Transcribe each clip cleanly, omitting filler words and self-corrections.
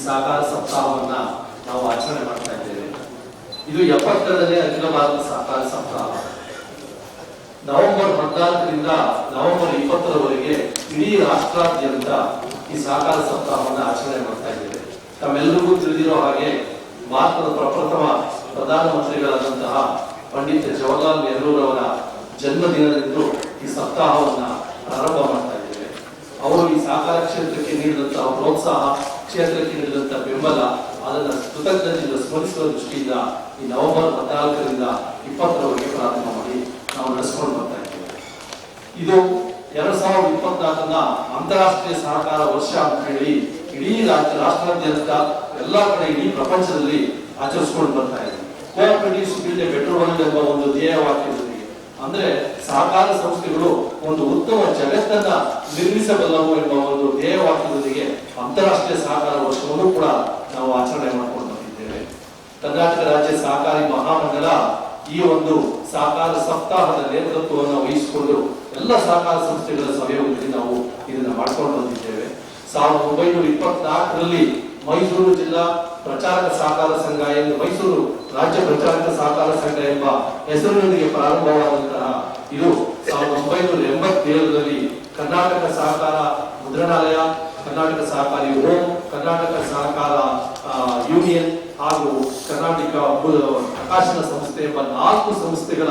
ಸಹಕಾರ ಸಪ್ತಾಹವನ್ನ ನಾವು ಆಚರಣೆ ಮಾಡ್ತಾ ಇದ್ದೇವೆ. ಇದು 72ನೇ ಅಖಿಲ ಭಾರತ ಸಹಕಾರ ಸಪ್ತಾಹ. ನವೆಂಬರ್ 14ರಿಂದ ನವೆಂಬರ್ 20ರವರೆಗೆ ಇಡೀ ರಾಷ್ಟ್ರಾದ್ಯಂತ ಈ ಸಹಕಾರ ಸಪ್ತಾಹವನ್ನ ಆಚರಣೆ ಮಾಡ್ತಾ ಇದ್ದೇವೆ. ತಮ್ಮೆಲ್ಲರಿಗೂ ತಿಳಿದಿರೋ ಹಾಗೆ ಭಾರತದ ಪ್ರಪ್ರಥಮ ಪ್ರಧಾನಮಂತ್ರಿಗಳಾದಂತಹ ಪಂಡಿತ್ ಜವಾಹರ್ಲಾಲ್ ನೆಹರೂರವರ ಜನ್ಮದಿನದಂದು ಈ ಸಪ್ತಾಹವನ್ನ ಪ್ರಾರಂಭ ಮಾಡ್ತಾ ಇದ್ದೇವೆ. ಅವರು ಈ ಸಹಕಾರ ಕ್ಷೇತ್ರಕ್ಕೆ ನೀಡಿದಂತಹ ಪ್ರೋತ್ಸಾಹ, ಕ್ಷೇತ್ರಕ್ಕೆ ನೀಡಿದಂತಹ ಬೆಂಬಲ, ಅದನ್ನು ಕೃತಜ್ಞತೆಯಿಂದ ಸ್ಮರಿಸುವ ದೃಷ್ಟಿಯಿಂದ ಈ ನವೆಂಬರ್ 14ರಿಂದ 20ರವರೆಗೆ ಪ್ರಾರಂಭ ಮಾಡಿ ನಾವು ನಡೆಸಿಕೊಂಡು ಬರ್ತಾ ಇದ್ದೇವೆ. ಇದು 2024ನ ಅಂತಾರಾಷ್ಟ್ರೀಯ ಸಹಕಾರ ವರ್ಷ ಅಂತ ಹೇಳಿ ಇಡೀ ರಾಷ್ಟ್ರಾದ್ಯಂತ ಎಲ್ಲಾ ಕಡೆ ಇಡೀ ಪ್ರಪಂಚದಲ್ಲಿ ಆಚರಿಸಿಕೊಂಡು ಬರ್ತಾ ಇದೆ. Cooperatives build A better world ಎಂಬ ಒಂದು ಧ್ಯೇಯವಾಕ್ಯದೊಂದಿಗೆ, ಅಂದ್ರೆ ಸಹಕಾರ ಸಂಸ್ಥೆಗಳು ಒಂದು ಉತ್ತಮ ಜಗತ್ತನ್ನ ನಿರ್ಮಿಸಬಲ್ಲವು ಎಂಬ ಒಂದು ಧ್ಯೇಯವಾಕ್ಯದೊಂದಿಗೆ ಅಂತಾರಾಷ್ಟ್ರೀಯ ಸಹಕಾರ ವರ್ಷವನ್ನು ಕೂಡ ನಾವು ಆಚರಣೆ ಮಾಡಿಕೊಂಡು ಬಂದಿದ್ದೇವೆ. ಕರ್ನಾಟಕ ರಾಜ್ಯ ಸಹಕಾರಿ ಮಹಾಮಂಡಲ ಈ ಒಂದು ಸಹಕಾರ ಸಪ್ತಾಹದ ನೇತೃತ್ವವನ್ನು ವಹಿಸಿಕೊಂಡು ಎಲ್ಲ ಸಹಕಾರ ಸಂಸ್ಥೆಗಳ ಸಹಯೋಗದಲ್ಲಿ ನಾವು ಇದನ್ನ ಮಾಡ್ಕೊಂಡು ಬಂದಿದ್ದೇವೆ. 1924ರಲ್ಲಿ ಮೈಸೂರು ಜಿಲ್ಲಾ ಪ್ರಚಾರಕ ಸಹಕಾರ ಸಂಘ ಎಂದು ಮೈಸೂರು ರಾಜ್ಯ ಪ್ರಚಾರಕ ಸಹಕಾರ ಸಂಘ ಎಂಬ ಹೆಸರಿನೊಂದಿಗೆ ಪ್ರಾರಂಭವಾದಂತಹ ಇದು 1987ರಲ್ಲಿ ಕರ್ನಾಟಕ ಸಹಕಾರ ಮುದ್ರಣಾಲಯ, ಕರ್ನಾಟಕ ಸಹಕಾರಿ ಹೋಮ್, ಕರ್ನಾಟಕ ಸಹಕಾರ ಯೂನಿಯನ್ ಹಾಗೂ ಕರ್ನಾಟಕ ಪ್ರಕಾಶನ ಸಂಸ್ಥೆ ಎಂಬ 4 ಸಂಸ್ಥೆಗಳ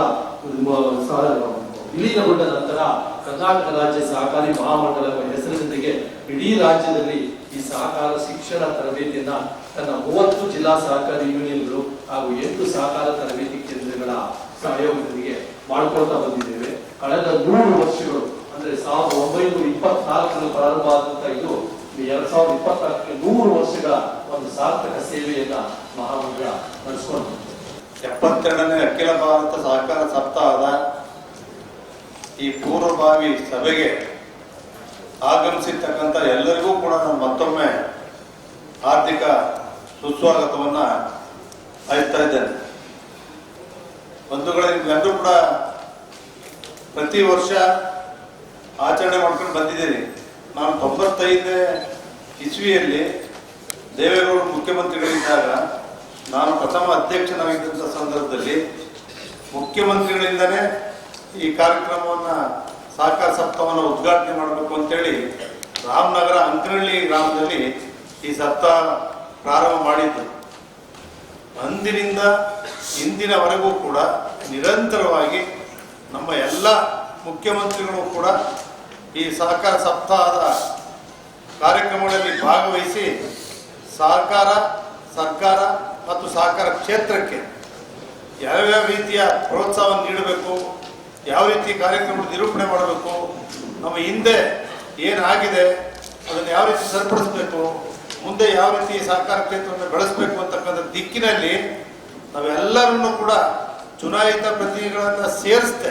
ವಿಲೀನಗೊಂಡ ನಂತರ ಕರ್ನಾಟಕ ರಾಜ್ಯ ಸಹಕಾರಿ ಮಹಾಮಂಡಲ ಹೆಸರಿನೊಂದಿಗೆ ಇಡೀ ರಾಜ್ಯದಲ್ಲಿ ಈ ಸಹಕಾರ ಶಿಕ್ಷಣ ತರಬೇತಿಯನ್ನ ತನ್ನ 30 ಜಿಲ್ಲಾ ಸಹಕಾರಿ ಯೂನಿಯನ್ಗಳು ಹಾಗೂ 8 ಸಹಕಾರ ತರಬೇತಿ ಕೇಂದ್ರಗಳ ಸಹಯೋಗದೊಂದಿಗೆ ಮಾಡಿಕೊಳ್ತಾ ಬಂದಿದ್ದೇವೆ. ಕಳೆದ 100 ವರ್ಷಗಳು ಅಂದ್ರೆ 1924ರಲ್ಲಿ ಪ್ರಾರಂಭ ಆದಂತ ಇದು 2024ಕ್ಕೆ 100 ವರ್ಷಗಳ ಒಂದು ಸಾರ್ಥಕ ಸೇವೆಯನ್ನ ಮಹಾಮಂಡಲ ನಡೆಸಿಕೊಂಡು 72ನೇ ಅಖಿಲ ಭಾರತ ಸಹಕಾರ ಸಪ್ತಾಹದ ಈ ಪೂರ್ವಭಾವಿ ಸಭೆಗೆ ಆಗಮಿಸಿರ್ತಕ್ಕಂಥ ಎಲ್ಲರಿಗೂ ಕೂಡ ನಾನು ಮತ್ತೊಮ್ಮೆ ಹಾರ್ದಿಕ ಸುಸ್ವಾಗತವನ್ನ ಹಾಯ್ತಾ ಇದ್ದೇನೆ. ಬಂಧುಗಳೇ, ನಿಮ್ಗೆಲ್ಲರೂ ಕೂಡ ಪ್ರತಿ ವರ್ಷ ಆಚರಣೆ ಮಾಡ್ಕೊಂಡು ಬಂದಿದ್ದೀನಿ. ನಾನು 95ನೇ ಇಸ್ವಿಯಲ್ಲಿ ದೇವೇಗೌಡರು ಮುಖ್ಯಮಂತ್ರಿಗಳಿದ್ದಾಗ ನಾನು ಪ್ರಥಮ ಅಧ್ಯಕ್ಷನಾಗಿದ್ದಂಥ ಸಂದರ್ಭದಲ್ಲಿ ಮುಖ್ಯಮಂತ್ರಿಗಳಿಂದನೇ ಈ ಕಾರ್ಯಕ್ರಮವನ್ನು ಸಹಕಾರ ಸಪ್ತಾಹವನ್ನು ಉದ್ಘಾಟನೆ ಮಾಡಬೇಕು ಅಂತೇಳಿ ರಾಮನಗರ ಅಂಕನಹಳ್ಳಿ ಗ್ರಾಮದಲ್ಲಿ ಈ ಸಪ್ತಾಹ ಪ್ರಾರಂಭ ಮಾಡಿದ್ದು. ಅಂದಿನಿಂದ ಇಂದಿನವರೆಗೂ ಕೂಡ ನಿರಂತರವಾಗಿ ನಮ್ಮ ಎಲ್ಲ ಮುಖ್ಯಮಂತ್ರಿಗಳು ಕೂಡ ಈ ಸಹಕಾರ ಸಪ್ತಾಹದ ಕಾರ್ಯಕ್ರಮಗಳಲ್ಲಿ ಭಾಗವಹಿಸಿ ಸರ್ಕಾರ ಮತ್ತು ಸಹಕಾರ ಕ್ಷೇತ್ರಕ್ಕೆ ಯಾವ್ಯಾವ ರೀತಿಯ ಪ್ರೋತ್ಸಾಹವನ್ನು ನೀಡಬೇಕು, ಯಾವ ರೀತಿ ಕಾರ್ಯಕ್ರಮ ನಿರೂಪಣೆ ಮಾಡಬೇಕು, ನಮ್ಮ ಹಿಂದೆ ಏನಾಗಿದೆ ಅದನ್ನು ಯಾವ ರೀತಿ ಸರಿಪಡಿಸಬೇಕು, ಮುಂದೆ ಯಾವ ರೀತಿ ಸಹಕಾರ ಕ್ಷೇತ್ರವನ್ನು ಬೆಳೆಸಬೇಕು ಅಂತಕ್ಕಂಥ ದಿಕ್ಕಿನಲ್ಲಿ ನಾವೆಲ್ಲರನ್ನು ಕೂಡ ಚುನಾಯಿತ ಪ್ರತಿನಿಧಿಗಳನ್ನು ಸೇರಿಸ್ತೆ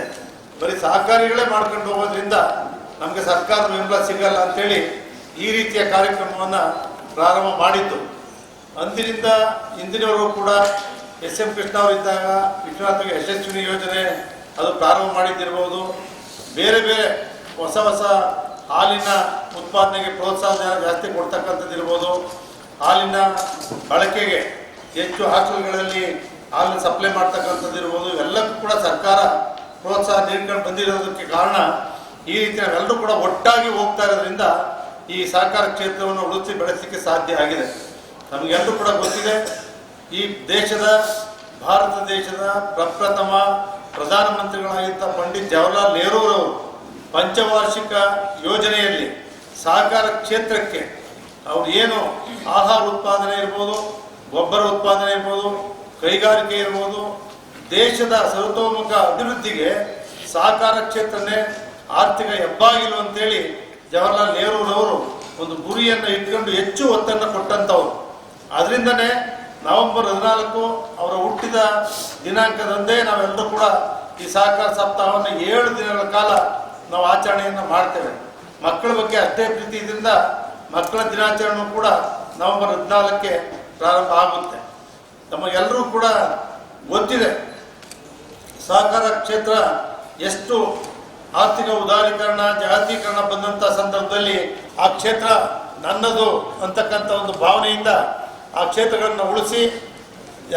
ಬರೀ ಸಹಕಾರಿಗಳೇ ಮಾಡ್ಕೊಂಡು ಹೋಗೋದ್ರಿಂದ ನಮಗೆ ಸರ್ಕಾರದ ಬೆಂಬಲ ಸಿಗಲ್ಲ ಅಂತೇಳಿ ಈ ರೀತಿಯ ಕಾರ್ಯಕ್ರಮವನ್ನು ಪ್ರಾರಂಭ ಮಾಡಿದ್ದು. ಅಂದಿನಿಂದ ಇಂದಿನವರೆಗೂ ಕೂಡ ಎಸ್.ಎಂ. ಕೃಷ್ಣ ಅವರಿದ್ದಾಗ ವಿಶ್ವನಾಥಗೆ ಯಶಸ್ವಿನಿ ಯೋಜನೆ ಅದು ಪ್ರಾರಂಭ ಮಾಡಿದ್ದಿರ್ಬೋದು, ಬೇರೆ ಬೇರೆ ಹೊಸ ಹಾಲಿನ ಉತ್ಪಾದನೆಗೆ ಪ್ರೋತ್ಸಾಹ ಜಾಸ್ತಿ ಕೊಡ್ತಕ್ಕಂಥದ್ದು ಇರ್ಬೋದು, ಹಾಲಿನ ಬಳಕೆಗೆ ಹೆಚ್ಚು ಹಾಸ್ಟೆಲ್ಗಳಲ್ಲಿ ಹಾಲಿನ ಸಪ್ಲೈ ಮಾಡ್ತಕ್ಕಂಥದ್ದು ಇರ್ಬೋದು, ಇವೆಲ್ಲಕ್ಕೂ ಕೂಡ ಸರ್ಕಾರ ಪ್ರೋತ್ಸಾಹ ನೀಡ್ಕೊಂಡು ಬಂದಿರೋದಕ್ಕೆ ಕಾರಣ ಈ ರೀತಿ ನಾವೆಲ್ಲರೂ ಕೂಡ ಒಟ್ಟಾಗಿ ಹೋಗ್ತಾ ಇರೋದ್ರಿಂದ ಈ ಸಹಕಾರ ಕ್ಷೇತ್ರವನ್ನು ಉಳಿಸಿ ಬೆಳೆಸಲಿಕ್ಕೆ ಸಾಧ್ಯ ಆಗಿದೆ. ನಮಗೆಲ್ಲರೂ ಕೂಡ ಗೊತ್ತಿದೆ, ಈ ಭಾರತ ದೇಶದ ಪ್ರಪ್ರಥಮ ಪ್ರಧಾನಮಂತ್ರಿಗಳಾಗಿದ್ದ ಪಂಡಿತ್ ಜವಾಹರ್ಲಾಲ್ ನೆಹರೂರವರು ಪಂಚವಾರ್ಷಿಕ ಯೋಜನೆಯಲ್ಲಿ ಸಹಕಾರ ಕ್ಷೇತ್ರಕ್ಕೆ ಅವ್ರು ಏನು ಆಹಾರ ಉತ್ಪಾದನೆ ಇರ್ಬೋದು, ಗೊಬ್ಬರ ಉತ್ಪಾದನೆ ಇರ್ಬೋದು, ಕೈಗಾರಿಕೆ ಇರ್ಬೋದು, ದೇಶದ ಸರ್ವತೋಮುಖ ಅಭಿವೃದ್ಧಿಗೆ ಸಹಕಾರ ಕ್ಷೇತ್ರನೇ ಆರ್ಥಿಕ ಹೆಬ್ಬಾಗಿಲು ಅಂತೇಳಿ ಜವಾಹರ್ಲಾಲ್ ನೆಹರೂರವರು ಒಂದು ಗುರಿಯನ್ನು ಇಟ್ಕೊಂಡು ಹೆಚ್ಚು ಒತ್ತನ್ನು ಕೊಟ್ಟಂಥವ್ರು. ಅದರಿಂದನೇ ನವೆಂಬರ್ 14 ಅವರ ಹುಟ್ಟಿದ ದಿನಾಂಕದಂದೇ ನಾವೆಲ್ಲರೂ ಕೂಡ ಈ ಸಹಕಾರ ಸಪ್ತಾಹವನ್ನು 7 ದಿನಗಳ ಕಾಲ ನಾವು ಆಚರಣೆಯನ್ನು ಮಾಡ್ತೇವೆ. ಮಕ್ಕಳ ಬಗ್ಗೆ ಅಷ್ಟೇ ಪ್ರೀತಿಯಿಂದ ಮಕ್ಕಳ ದಿನಾಚರಣೆ ಕೂಡ ನವೆಂಬರ್ 14ಕ್ಕೆ ಪ್ರಾರಂಭ ಆಗುತ್ತೆ. ನಮಗೆಲ್ಲರೂ ಕೂಡ ಗೊತ್ತಿದೆ ಸಹಕಾರ ಕ್ಷೇತ್ರ ಎಷ್ಟು ಆರ್ಥಿಕ ಉದಾರೀಕರಣ ಜಾಗತೀಕರಣ ಬಂದಂಥ ಸಂದರ್ಭದಲ್ಲಿ ಆ ಕ್ಷೇತ್ರ ನನ್ನದು ಅಂತಕ್ಕಂಥ ಒಂದು ಭಾವನೆಯಿಂದ ಆ ಕ್ಷೇತ್ರಗಳನ್ನು ಉಳಿಸಿ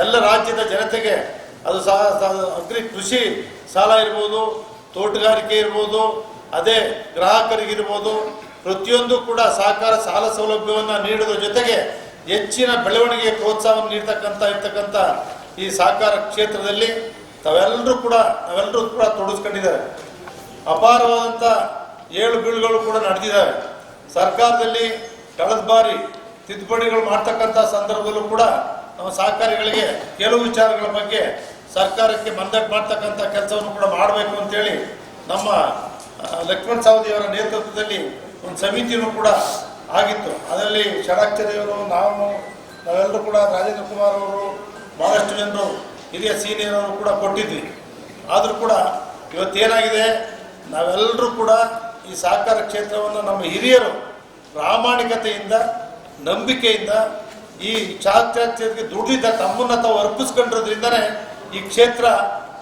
ಎಲ್ಲ ರಾಜ್ಯದ ಜನತೆಗೆ ಅದು ಅಗ್ರಿ ಕೃಷಿ ಸಾಲ ಇರ್ಬೋದು, ತೋಟಗಾರಿಕೆ ಇರ್ಬೋದು, ಅದೇ ಗ್ರಾಹಕರಿಗಿರ್ಬೋದು, ಪ್ರತಿಯೊಂದು ಕೂಡ ಸಹಕಾರ ಸಾಲ ಸೌಲಭ್ಯವನ್ನು ನೀಡುವುದರ ಜೊತೆಗೆ ಹೆಚ್ಚಿನ ಬೆಳವಣಿಗೆ ಪ್ರೋತ್ಸಾಹವನ್ನು ಇರ್ತಕ್ಕಂಥ ಈ ಸಹಕಾರ ಕ್ಷೇತ್ರದಲ್ಲಿ ನಾವೆಲ್ಲರೂ ಕೂಡ ತೊಡಗಿಸ್ಕೊಂಡಿದ್ದಾರೆ. ಅಪಾರವಾದಂಥ ಏಳು ಬೀಳುಗಳು ಕೂಡ ನಡೆದಿದ್ದಾವೆ. ಸರ್ಕಾರದಲ್ಲಿ ಕಳೆದ ಬಾರಿ ತಿದ್ದುಪಡಿಗಳು ಮಾಡ್ತಕ್ಕಂಥ ಸಂದರ್ಭದಲ್ಲೂ ಕೂಡ ನಮ್ಮ ಸಹಕಾರಿಗಳಿಗೆ ಕೆಲವು ವಿಚಾರಗಳ ಬಗ್ಗೆ ಸರ್ಕಾರಕ್ಕೆ ಮನದಟ್ಟು ಮಾಡ್ತಕ್ಕಂಥ ಕೆಲಸವನ್ನು ಕೂಡ ಮಾಡಬೇಕು ಅಂತೇಳಿ ನಮ್ಮ ಲಕ್ಷ್ಮಣ ಸವದಿಯವರ ನೇತೃತ್ವದಲ್ಲಿ ಒಂದು ಸಮಿತಿಯೂ ಕೂಡ ಆಗಿತ್ತು. ಅದರಲ್ಲಿ ಷಡಾಕ್ಷರಿಯವರು ನಾವೆಲ್ಲರೂ ಕೂಡ ರಾಜೇಂದ್ರ ಕುಮಾರ್ ಅವರು ಭಾಳಷ್ಟು ಜನರು ಹಿರಿಯ ಸೀನಿಯರ್ ಅವರು ಕೂಡ ಕೊಟ್ಟಿದ್ವಿ. ಆದರೂ ಕೂಡ ಇವತ್ತೇನಾಗಿದೆ, ನಾವೆಲ್ಲರೂ ಕೂಡ ಈ ಸಹಕಾರ ಕ್ಷೇತ್ರವನ್ನು ನಮ್ಮ ಹಿರಿಯರು ಪ್ರಾಮಾಣಿಕತೆಯಿಂದ ನಂಬಿಕೆಯಿಂದ ಈ ಕ್ಷೇತ್ರಕ್ಕೆ ದುಡಿದ ತಮ್ಮನ್ನು ತಾವು ಅರ್ಪಿಸ್ಕೊಂಡಿರೋದ್ರಿಂದನೇ ಈ ಕ್ಷೇತ್ರ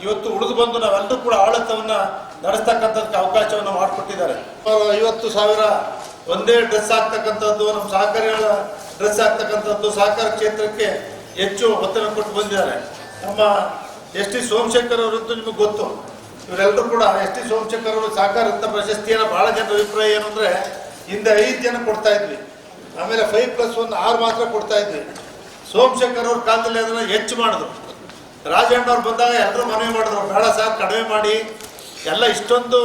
ಇವತ್ತು ಉಳಿದು ಬಂದು ನಾವೆಲ್ಲರೂ ಕೂಡ ಆಡಳಿತವನ್ನು ನಡೆಸ್ತಕ್ಕಂಥದ್ದಕ್ಕೆ ಅವಕಾಶವನ್ನು ಮಾಡಿಕೊಟ್ಟಿದ್ದಾರೆ. 50,000 ಒಂದೇ ಡ್ರೆಸ್ ಆಗ್ತಕ್ಕಂಥದ್ದು, ನಮ್ಮ ಸಹಕಾರಿಗಳ ಡ್ರೆಸ್ ಆಗ್ತಕ್ಕಂಥದ್ದು ಸಹಕಾರ ಕ್ಷೇತ್ರಕ್ಕೆ ಹೆಚ್ಚು ಒತ್ತಡ ಕೊಟ್ಟು ಬಂದಿದ್ದಾರೆ. ನಮ್ಮ ಎಸ್ ಟಿ ಸೋಮಶೇಖರ್ ಅವರಂತೂ ನಿಮಗೆ ಗೊತ್ತು. ಇವರೆಲ್ಲರೂ ಕೂಡ ಎಸ್ ಟಿ ಸೋಮಶೇಖರ್ ಅವರು ಸಹಕಾರ ರತ್ನ ಪ್ರಶಸ್ತಿಯನ್ನು ಭಾಳ ಜನರ ಅಭಿಪ್ರಾಯ ಏನು ಅಂದರೆ, ಹಿಂದೆ 5 ಜನ ಕೊಡ್ತಾ ಇದ್ವಿ, ಆಮೇಲೆ 5+1 6 ಮಾತ್ರ ಕೊಡ್ತಾ ಇದ್ವಿ. ಸೋಮಶೇಖರ್ ಅವ್ರ ಕಾಲದಲ್ಲಿ ಅದನ್ನು ಹೆಚ್ಚು ಮಾಡಿದ್ರು. ರಾಜಣ್ಣವ್ರು ಬಂದಾಗ ಎಲ್ಲರೂ ಮನವಿ ಮಾಡಿದ್ರು, ಬೇಡ ಸರ್ ಕಡಿಮೆ ಮಾಡಿ, ಎಲ್ಲ ಇಷ್ಟೊಂದು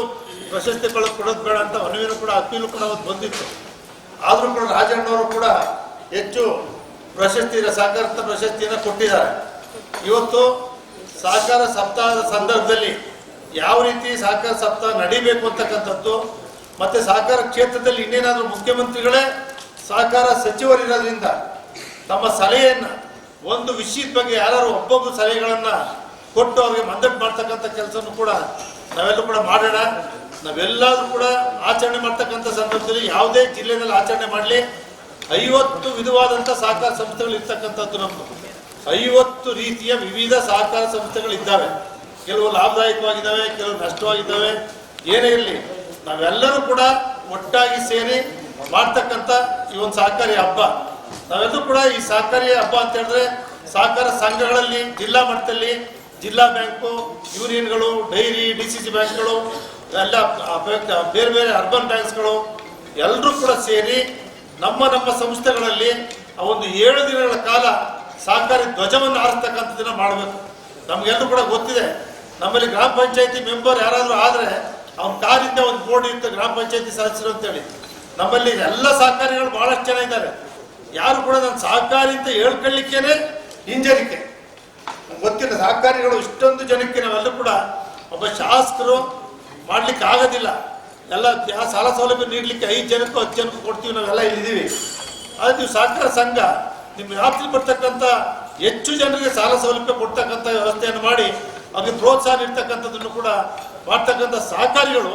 ಪ್ರಶಸ್ತಿಗಳು ಕೊಡೋದು ಬೇಡ ಅಂತ ಮನವಿನೂ ಕೂಡ ಅಪೀಲು ಕೂಡ ಅವತ್ತು ಬಂದಿತ್ತು. ಆದರೂ ಕೂಡ ರಾಜಣ್ಣವರು ಕೂಡ ಹೆಚ್ಚು ಸಹಕಾರ ರತ್ನ ಪ್ರಶಸ್ತಿಯನ್ನು ಕೊಟ್ಟಿದ್ದಾರೆ. ಇವತ್ತು ಸಹಕಾರ ಸಪ್ತಾಹದ ಸಂದರ್ಭದಲ್ಲಿ ಯಾವ ರೀತಿ ಸಹಕಾರ ಸಪ್ತಾಹ ನಡೀಬೇಕು ಅಂತಕ್ಕಂಥದ್ದು, ಮತ್ತು ಸಹಕಾರ ಕ್ಷೇತ್ರದಲ್ಲಿ ಇನ್ನೇನಾದರೂ ಮುಖ್ಯಮಂತ್ರಿಗಳೇ ಸಹಕಾರ ಸಚಿವರಿರೋದ್ರಿಂದ ತಮ್ಮ ಸಲಹೆಯನ್ನು ಒಂದು ವಿಷಯದ ಬಗ್ಗೆ ಯಾರು ಒಬ್ಬೊಬ್ಬರು ಸಲಹೆಗಳನ್ನು ಕೊಟ್ಟು ಅವ್ರಿಗೆ ಮನದಟ್ಟು ಮಾಡ್ತಕ್ಕಂಥ ಕೆಲಸನೂ ಕೂಡ ನಾವೆಲ್ಲರೂ ಕೂಡ ಮಾಡೋಣ. ನಾವೆಲ್ಲರೂ ಕೂಡ ಆಚರಣೆ ಮಾಡ್ತಕ್ಕಂಥ ಸಂದರ್ಭದಲ್ಲಿ ಯಾವುದೇ ಜಿಲ್ಲೆಯಲ್ಲಿ ಆಚರಣೆ ಮಾಡಲಿ, 50 ವಿಧವಾದಂಥ ಸಹಕಾರ ಸಂಸ್ಥೆಗಳು ಇರ್ತಕ್ಕಂಥದ್ದು. ನಮ್ಮದು 50 ರೀತಿಯ ವಿವಿಧ ಸಹಕಾರ ಸಂಸ್ಥೆಗಳಿದ್ದಾವೆ. ಕೆಲವು ಲಾಭದಾಯಕವಾಗಿದ್ದಾವೆ, ಕೆಲವು ನಷ್ಟವಾಗಿದ್ದಾವೆ. ಏನೇ ಇರಲಿ, ನಾವೆಲ್ಲರೂ ಕೂಡ ಒಟ್ಟಾಗಿ ಸೇರಿ ಮಾಡ್ತಕ್ಕಂಥ ಈ ಒಂದು ಸಹಕಾರಿ ಹಬ್ಬ. ನಾವೆಲ್ಲರೂ ಕೂಡ ಈ ಸಹಕಾರಿ ಹಬ್ಬ ಅಂತ ಹೇಳಿದ್ರೆ ಸಹಕಾರ ಸಂಘಗಳಲ್ಲಿ ಜಿಲ್ಲಾ ಮಟ್ಟದಲ್ಲಿ ಜಿಲ್ಲಾ ಬ್ಯಾಂಕು, ಯೂನಿಯನ್ಗಳು, ಡೈರಿ, DCC ಬ್ಯಾಂಕ್ಗಳು, ಎಲ್ಲ ಬೇರೆ ಬೇರೆ ಅರ್ಬನ್ ಬ್ಯಾಂಕ್ಸ್ಗಳು ಎಲ್ಲರೂ ಕೂಡ ಸೇರಿ ನಮ್ಮ ಸಂಸ್ಥೆಗಳಲ್ಲಿ ಆ ಒಂದು 7 ದಿನಗಳ ಕಾಲ ಸಹಕಾರಿ ಧ್ವಜವನ್ನು ಹಾರಿಸ್ತಕ್ಕಂಥದ್ದನ್ನು ಮಾಡಬೇಕು. ನಮಗೆಲ್ಲರೂ ಕೂಡ ಗೊತ್ತಿದೆ, ನಮ್ಮಲ್ಲಿ ಗ್ರಾಮ ಪಂಚಾಯತಿ ಮೆಂಬರ್ ಯಾರಾದರೂ ಆದರೆ ಅವ್ನ ಕಾರಿಂದ ಒಂದು ಬೋರ್ಡ್ ಇರುತ್ತೆ, ಗ್ರಾಮ ಪಂಚಾಯತಿ ಸದಸ್ಯರು ಅಂತೇಳಿ. ನಮ್ಮಲ್ಲಿ ಎಲ್ಲ ಸಹಕಾರಿಗಳು ಭಾಳಷ್ಟು ಜನ ಇದ್ದಾರೆ. ಯಾರು ಕೂಡ ನಾನು ಸಹಕಾರಿ ಅಂತ ಹೇಳ್ಕೊಳ್ಳಿಕ್ಕೇನೆ ಹಿಂಜರಿಕೆ. ಗೊತ್ತಿಲ್ಲ, ಸಹಕಾರಿಗಳು ಇಷ್ಟೊಂದು ಜನಕ್ಕೆ ನಾವೆಲ್ಲರೂ ಕೂಡ ಒಬ್ಬ ಶಾಸಕರು ಮಾಡ್ಲಿಕ್ಕೆ ಆಗೋದಿಲ್ಲ. ಎಲ್ಲ ಸಾಲ ಸೌಲಭ್ಯ ನೀಡಲಿಕ್ಕೆ 5 ಜನಕ್ಕೂ 10 ಜನಕ್ಕೂ ಕೊಡ್ತೀವಿ, ನಾವೆಲ್ಲ ಇಲ್ಲಿದ್ದೀವಿ. ಆದರೆ ನೀವು ಸಹಕಾರ ಸಂಘ ನಿಮ್ಮ ವ್ಯಾಪ್ತಿಯಲ್ಲಿ ಬರ್ತಕ್ಕಂಥ ಹೆಚ್ಚು ಜನರಿಗೆ ಸಾಲ ಸೌಲಭ್ಯ ಕೊಡ್ತಕ್ಕಂಥ ವ್ಯವಸ್ಥೆಯನ್ನು ಮಾಡಿ ಅವ್ರಿಗೆ ಪ್ರೋತ್ಸಾಹ ನೀಡ್ತಕ್ಕಂಥದ್ದನ್ನು ಕೂಡ ಮಾಡ್ತಕ್ಕಂಥ ಸಹಕಾರಿಗಳು,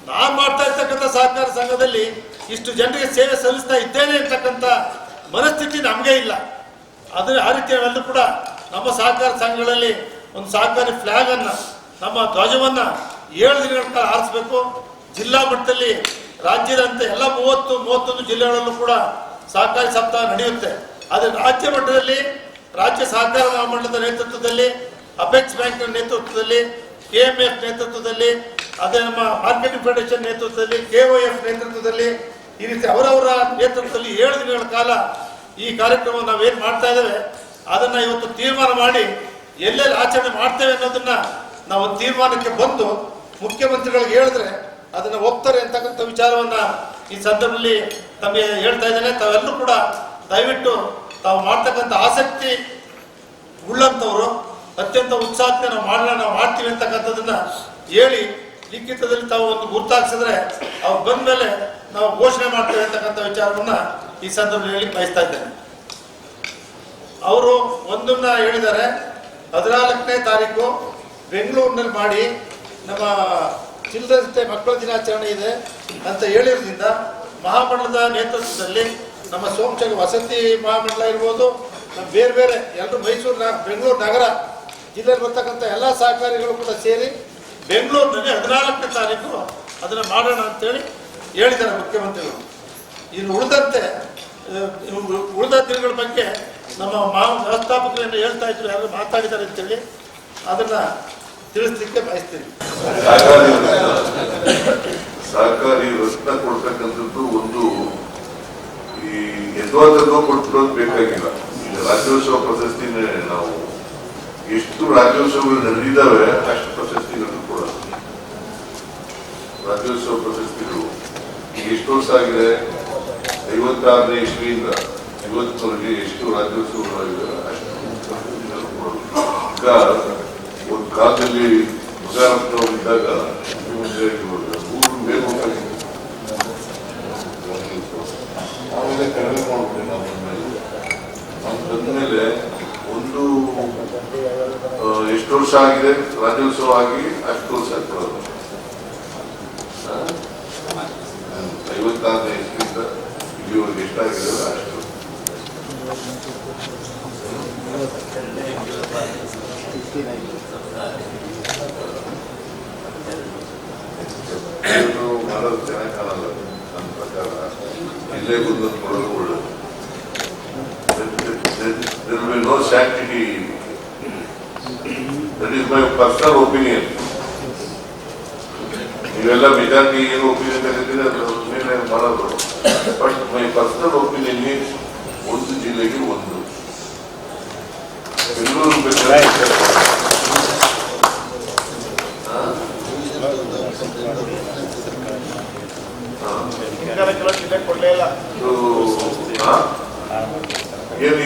ನಾನು ಮಾಡ್ತಾ ಇರ್ತಕ್ಕಂಥ ಸಹಕಾರ ಸಂಘದಲ್ಲಿ ಇಷ್ಟು ಜನರಿಗೆ ಸೇವೆ ಸಲ್ಲಿಸ್ತಾ ಇದ್ದೇನೆ ಅಂತಕ್ಕಂಥ ಮನಸ್ಥಿತಿ ನಮಗೆ ಇಲ್ಲ. ಆದರೆ ಆ ರೀತಿ ನಾವೆಲ್ಲರೂ ಕೂಡ ನಮ್ಮ ಸಹಕಾರ ಸಂಘಗಳಲ್ಲಿ ಒಂದು ಸಹಕಾರಿ ಫ್ಲ್ಯಾಗನ್ನು, ನಮ್ಮ ಧ್ವಜವನ್ನು 7 ದಿನಗಳ ಕಾಲ ಹಾರಿಸಬೇಕು. ಜಿಲ್ಲಾ ಮಟ್ಟದಲ್ಲಿ ರಾಜ್ಯದಂತ ಎಲ್ಲ 30-31 ಜಿಲ್ಲೆಗಳಲ್ಲೂ ಕೂಡ ಸಹಕಾರಿ ಸಪ್ತಾಹ ನಡೆಯುತ್ತೆ. ಆದರೆ ರಾಜ್ಯ ಮಟ್ಟದಲ್ಲಿ ರಾಜ್ಯ ಸಹಕಾರ ಮಹಾಮಂಡಲದ ನೇತೃತ್ವದಲ್ಲಿ, ಅಪೆಕ್ಸ್ ಬ್ಯಾಂಕ್ನ ನೇತೃತ್ವದಲ್ಲಿ, KMF ನೇತೃತ್ವದಲ್ಲಿ, ಅದೇ ನಮ್ಮ ಮಾರ್ಕೆಟಿಂಗ್ ಫೆಡರೇಷನ್ ನೇತೃತ್ವದಲ್ಲಿ, KOF ನೇತೃತ್ವದಲ್ಲಿ, ಈ ರೀತಿ ಅವರವರ ನೇತೃತ್ವದಲ್ಲಿ 7 ದಿನಗಳ ಕಾಲ ಈ ಕಾರ್ಯಕ್ರಮ ನಾವೇನು ಮಾಡ್ತಾ ಇದ್ದೇವೆ ಅದನ್ನು ಇವತ್ತು ತೀರ್ಮಾನ ಮಾಡಿ ಎಲ್ಲೆಲ್ಲಿ ಆಚರಣೆ ಮಾಡ್ತೇವೆ ಅನ್ನೋದನ್ನ ನಾವು ತೀರ್ಮಾನಕ್ಕೆ ಬಂದು ಮುಖ್ಯಮಂತ್ರಿಗಳಿಗೆ ಹೇಳಿದ್ರೆ ಅದನ್ನು ಒಪ್ತಾರೆ ಅಂತಕ್ಕಂಥ ವಿಚಾರವನ್ನ ಈ ಸಂದರ್ಭದಲ್ಲಿ ತಮಗೆ ಹೇಳ್ತಾ ಇದ್ದೇನೆ. ತಾವೆಲ್ಲರೂ ಕೂಡ ದಯವಿಟ್ಟು ತಾವು ಮಾಡ್ತಕ್ಕಂಥ ಆಸಕ್ತಿ ಉಳ್ಳಂಥವ್ರು ಅತ್ಯಂತ ಉತ್ಸಾಹಕ್ಕೆ ನಾವು ಮಾಡ್ತೀವಿ ಅಂತಕ್ಕಂಥದ್ದನ್ನ ಹೇಳಿ ಲಿಖಿತದಲ್ಲಿ ತಾವು ಒಂದು ಗುರುತಾಗಿಸಿದ್ರೆ ಅವ್ರು ಬಂದ ಮೇಲೆ ನಾವು ಘೋಷಣೆ ಮಾಡ್ತೇವೆ ಅಂತಕ್ಕಂಥ ವಿಚಾರವನ್ನ ಈ ಸಂದರ್ಭದಲ್ಲಿ ಹೇಳಿ ಬಯಸ್ತಾ ಇದ್ದೇನೆ. ಅವರು ಒಂದನ್ನ ಹೇಳಿದ್ದಾರೆ, 14ನೇ ತಾರೀಕು ಬೆಂಗಳೂರಿನಲ್ಲಿ ಮಾಡಿ ನಮ್ಮ ಚಿಲ್ಡ್ರನ್ಸ್ ಡೇ ಮಕ್ಕಳ ದಿನಾಚರಣೆ ಇದೆ ಅಂತ ಹೇಳಿರೋದ್ರಿಂದ ಮಹಾಮಂಡಲದ ನೇತೃತ್ವದಲ್ಲಿ ನಮ್ಮ ಸೋಮಶೇಖರ್ ವಸತಿ ಮಹಾಮಂಡಲ ಇರ್ಬೋದು, ನಮ್ಮ ಬೇರೆ ಬೇರೆ ಎಲ್ಲರೂ ಮೈಸೂರು ಬೆಂಗಳೂರು ನಗರ ಜಿಲ್ಲೆಯಲ್ಲಿ ಬರ್ತಕ್ಕಂಥ ಎಲ್ಲ ಸಹಕಾರಿಗಳು ಕೂಡ ಸೇರಿ ಬೆಂಗಳೂರಿನಲ್ಲಿ 14ನೇ ತಾರೀಕು ಅದನ್ನು ಮಾಡೋಣ ಅಂತೇಳಿ ಹೇಳಿದ್ದಾರೆ ಮುಖ್ಯಮಂತ್ರಿಗಳು. ಇನ್ನು ಉಳಿದ ದಿನಗಳ ಬಗ್ಗೆ ನಮ್ಮ ವ್ಯವಸ್ಥಾಪಕರನ್ನು ಹೇಳ್ತಾ ಇದ್ರು, ಯಾರು ಮಾತಾಡಿದ್ದಾರೆ ಅಂತೇಳಿ ಅದನ್ನು ತಿಳಿಸ್ಲಿಕ್ಕೆ ಬಯಸ್ತೀನಿ. ಸಹಕಾರಿ ರತ್ನ ಕೊಡ್ತಕ್ಕಂಥದ್ದು ಒಂದು ಈ ಯಥಾರ್ಥದ್ದು ಕೊಟ್ಟಿರೋದು ಬೇಕಾಗಿಲ್ಲ. ಈಗ ರಾಜ್ಯೋತ್ಸವ ಪ್ರಶಸ್ತಿನೇ ನಾವು ಎಷ್ಟು ರಾಜ್ಯೋತ್ಸವಗಳು ನಡೆದಿದ್ದಾವೆ ಅಷ್ಟು ಪ್ರಶಸ್ತಿಗಳು ಕೂಡ ರಾಜ್ಯೋತ್ಸವ ಪ್ರಶಸ್ತಿಗಳು ಈಗ ಎಷ್ಟು ವರ್ಷ ಆಗಿದೆ, 56ನೇ ಇಸ್ವಿಯಿಂದ ಇವತ್ತವರೆಗೆ ಎಷ್ಟು ರಾಜ್ಯೋತ್ಸವಗಳಾಗಿವೆ ಅಷ್ಟು ಪ್ರಶಸ್ತಿಗಳು ಕೊಡೋದು. ಈಗ ಒಂದು ಕಾಲದಲ್ಲಿ ಮುಖಾರತ್ನವರಿದ್ದಾಗ ಊರು ಮೇಲೆ ಹೋಗಿತ್ತು, ಆಮೇಲೆ ಕಡಿಮೆ ಮಾಡ್ಬಿಟ್ಟು ನಾವು ಬಂದ್ಮೇಲೆ ಒಂದು ಎಷ್ಟು ವರ್ಷ ಆಗಿದೆ ರಾಜ್ಯೋತ್ಸವ ಆಗಿ ಅಷ್ಟು ವರ್ಷ ಕೊಡೋದು. 56ನೇ ಇಸ್ವಿಯಿಂದ ಇಲ್ಲಿವರೆಗೆ ಎಷ್ಟಾಗಿದೆ ಅಷ್ಟು. ಮಾಡೋದು ಚೆನ್ನಾಗಿ ಕಾಣಲ್ಲ ನನ್ನ ಪ್ರಕಾರ. ಇಲ್ಲೇ ಬಂದು ಕೊಡೋದು ಒಳ್ಳೆಯದು. There will be no sanctity. That is my personal opinion. ನೀವೆಲ್ಲ ಮೆಜಾರಿಟಿ ಏನು ಒಪಿನಿಯನ್ ತಗೊಂಡಿದ್ರೆ ಅದ್ರ ಮೇಲೆ ಮಾಡೋದು. ಬಟ್ ಮೈ ಪರ್ಸನಲ್ ಒಪಿನಿಯನ್ ಒಂದು ಜಿಲ್ಲೆಗೆ ಒಂದು. ಬೆಂಗಳೂರು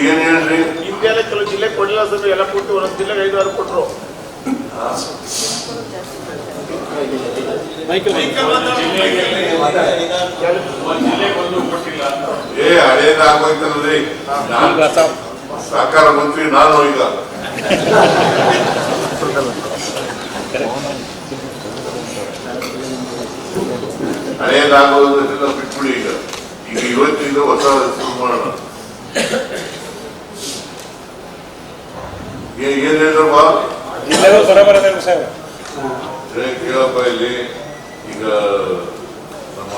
ಏನ್ ಹೇಳ್ರಿ, ಹಿಂದೆಲ್ಲ ಕೆಲವು ಜಿಲ್ಲೆ ಕೊಡಲಿಲ್ಲ ಸರ್, ಎಲ್ಲ ಕೊಟ್ಟು ಒಂದೊಂದು ಜಿಲ್ಲೆಗೆ 5-6 ಕೊಟ್ಟರು. ಹಳೇದ ಆಗೋಯ್ತಲ್ರಿ. ಸಹಕಾರ ಮಂತ್ರಿ ನಾನು ಈಗ ಹಳೇದಾಗೋದ್ರಿಂದ ಬಿಟ್ಬಿಡಿ. ಈಗ ಇವತ್ತಿಂದ ಹೊಸ ಶುರು ಮಾಡೋಣ. ಏನ್ ಹೇಳ್ರಪ್ಪ ಕೇಳಪ್ಪ. ಇಲ್ಲಿ ಈಗ ನಮ್ಮ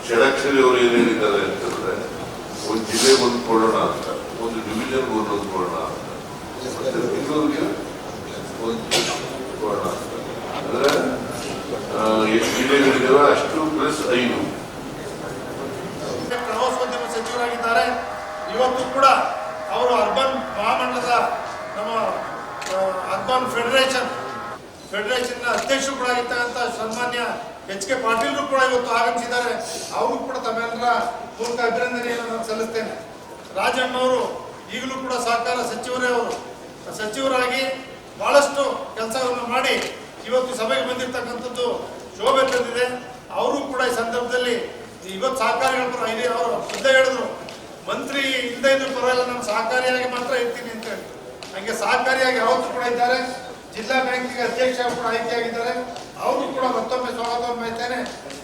ಷಡಕ್ಷರಿ ಅವರು ಏನ್ ಹೇಳಿದ್ದಾರೆ ಅಂತಂದ್ರೆ ಒಂದು ಜಿಲ್ಲೆ ಒಂದು ಕೊಡೋಣ ಅಂತ, ಒಂದು ಡಿವಿಷನ್ ಒಂದು ಕೊಡೋಣ ಅಂತ, ಮತ್ತೆ ಬೆಂಗಳೂರಿಗೆ ಒಂದು ಕೊಡೋಣ ಅಂತ. ಅಂದ್ರೆ ಎಷ್ಟು ಜಿಲ್ಲೆಗಳಿದ್ದಾವೆ ಅಷ್ಟು +5. ಪ್ರವಾಸೋದ್ಯಮ ಸಚಿವರಾಗಿದ್ದಾರೆ. ಇವತ್ತು ಕೂಡ ಅವರು ಅರ್ಬನ್ ಮಹಾಮಂಡಲದ ನಮ್ಮ ಅರ್ಬನ್ ಫೆಡರೇಷನ್ ಅಧ್ಯಕ್ಷರು ಕೂಡ ಆಗಿರ್ತಕ್ಕಂಥ ಸನ್ಮಾನ್ಯ HK ಪಾಟೀಲ್ರು ಕೂಡ ಇವತ್ತು ಆಗಮಿಸಿದ್ದಾರೆ. ಅವರು ಕೂಡ ತಮ್ಮೆಲ್ಲರ ಮೂಲಕ ಅಭಿನಂದನೆಯನ್ನು ನಾನು ಸಲ್ಲಿಸ್ತೇನೆ. ರಾಜಣ್ಣವರು ಈಗಲೂ ಕೂಡ ಸಹಕಾರ ಸಚಿವರಾಗಿ ಬಹಳಷ್ಟು ಕೆಲಸವನ್ನು ಮಾಡಿ ಇವತ್ತು ಸಭೆಗೆ ಬಂದಿರತಕ್ಕಂಥದ್ದು ಶೋಭೆ ತಂದಿದೆ. ಅವರು ಕೂಡ ಈ ಸಂದರ್ಭದಲ್ಲಿ ಇವತ್ತು ಸಹಕಾರಿಗಳು ಅವರು ಶುದ್ಧ ಹೇಳಿದ್ರು, ಮಂತ್ರಿ ಇಲ್ಲದೆ ಇದ್ರು ಪರವಾಗಿಲ್ಲ, ನಾನು ಸಹಕಾರಿಯಾಗಿ ಮಾತ್ರ ಇರ್ತೀನಿ ಅಂತ ಹೇಳಿ. ಹಂಗೆ ಸಹಕಾರಿಯಾಗಿ ಯಾವತ್ತೂ ಕೂಡ ಇದ್ದಾರೆ. ಜಿಲ್ಲಾ ಬ್ಯಾಂಕಿಗೆ ಅಧ್ಯಕ್ಷ ಕೂಡ ಆಯ್ಕೆಯಾಗಿದ್ದಾರೆ. ಅವರು ಕೂಡ ಮತ್ತೊಮ್ಮೆ ಸ್ವಾಗತವನ್ನು ಬಯಸ್ತೇನೆ.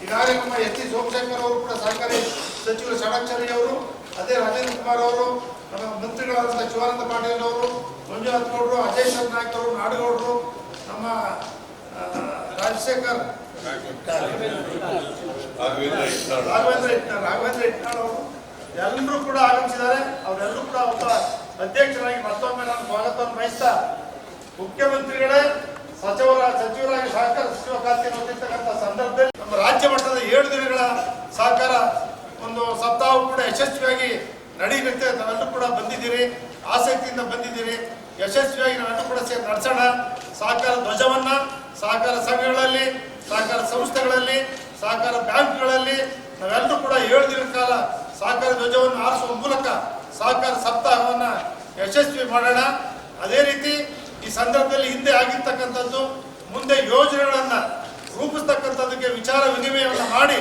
ಈಗಾಗಲೇ ನಮ್ಮ ST ಸೋಮಶೇಖರ್ ಅವರು ಕೂಡ ಸಹಕಾರಿ ಸಚಿವರು ಷಡಕ್ಷರಿ ಅವರು, ಅದೇ ರಾಜೇಂದ್ರ ಕುಮಾರ್ ಅವರು, ನಮ್ಮ ಮಂತ್ರಿಗಳಾದಂಥ ಶಿವಾನಂದ ಪಾಟೀಲ್ ಅವರು, ಮಂಜುನಾಥ್ ಗೌಡರು, ಅಜಯ್ ನಾಯ್ಕ ಅವರು, ನಾಡಗೌಡರು, ನಮ್ಮ ರಾಜಶೇಖರ್ ರಾಘವೇಂದ್ರ ಇಟ್ನಾಳ್ ಅವರು ಎಲ್ಲರೂ ಕೂಡ ಆಗಮಿಸಿದ್ದಾರೆ. ಅವರೆಲ್ಲರೂ ಕೂಡ ಒಬ್ಬ ಅಧ್ಯಕ್ಷರಾಗಿ ಮತ್ತೊಮ್ಮೆ ನಾನು ಸ್ವಾಗತವನ್ನು ಬಯಸ್ತಾ, ಮುಖ್ಯಮಂತ್ರಿಗಳೇ ಸಚಿವರಾಗಿ ಸಹಕಾರ ಸಚಿವ ಖಾತೆ ಹೊಂದಿರ್ತಕ್ಕಂಥ ಸಂದರ್ಭದಲ್ಲಿ ನಮ್ಮ ರಾಜ್ಯ ಮಟ್ಟದ 7 ದಿನಗಳ ಸಹಕಾರ ಒಂದು ಸಪ್ತಾಹ ಕೂಡ ಯಶಸ್ವಿಯಾಗಿ ನಡೆಯುತ್ತೆ. ನಾವೆಲ್ಲರೂ ಕೂಡ ಬಂದಿದ್ದೀರಿ, ಆಸಕ್ತಿಯಿಂದ ಬಂದಿದ್ದೀರಿ. ಯಶಸ್ವಿಯಾಗಿ ನಾವೆಲ್ಲರೂ ಕೂಡ ಸೇರಿ ನಡೆಸೋಣ. ಸಹಕಾರ ಧ್ವಜವನ್ನ ಸಹಕಾರ ಸಂಘಗಳಲ್ಲಿ, ಸಹಕಾರ ಸಂಸ್ಥೆಗಳಲ್ಲಿ, ಸಹಕಾರ ಬ್ಯಾಂಕ್ಗಳಲ್ಲಿ ನಾವೆಲ್ಲರೂ ಕೂಡ 7 ದಿನಗಳ ಕಾಲ ಸಹಕಾರ ಧ್ವಜವನ್ನು ಹಾರಿಸುವ ಮೂಲಕ ಸಹಕಾರ ಸಪ್ತಾಹವನ್ನು ಯಶಸ್ವಿ ಮಾಡೋಣ. ಅದೇ ರೀತಿ ಈ ಸಂದರ್ಭದಲ್ಲಿ ಹಿಂದೆ ಆಗಿರ್ತಕ್ಕಂಥದ್ದು ಮುಂದೆ ಯೋಜನೆಗಳನ್ನು ರೂಪಿಸ್ತಕ್ಕಂಥದ್ದಕ್ಕೆ ವಿಚಾರ ವಿನಿಮಯವನ್ನು ಮಾಡಿ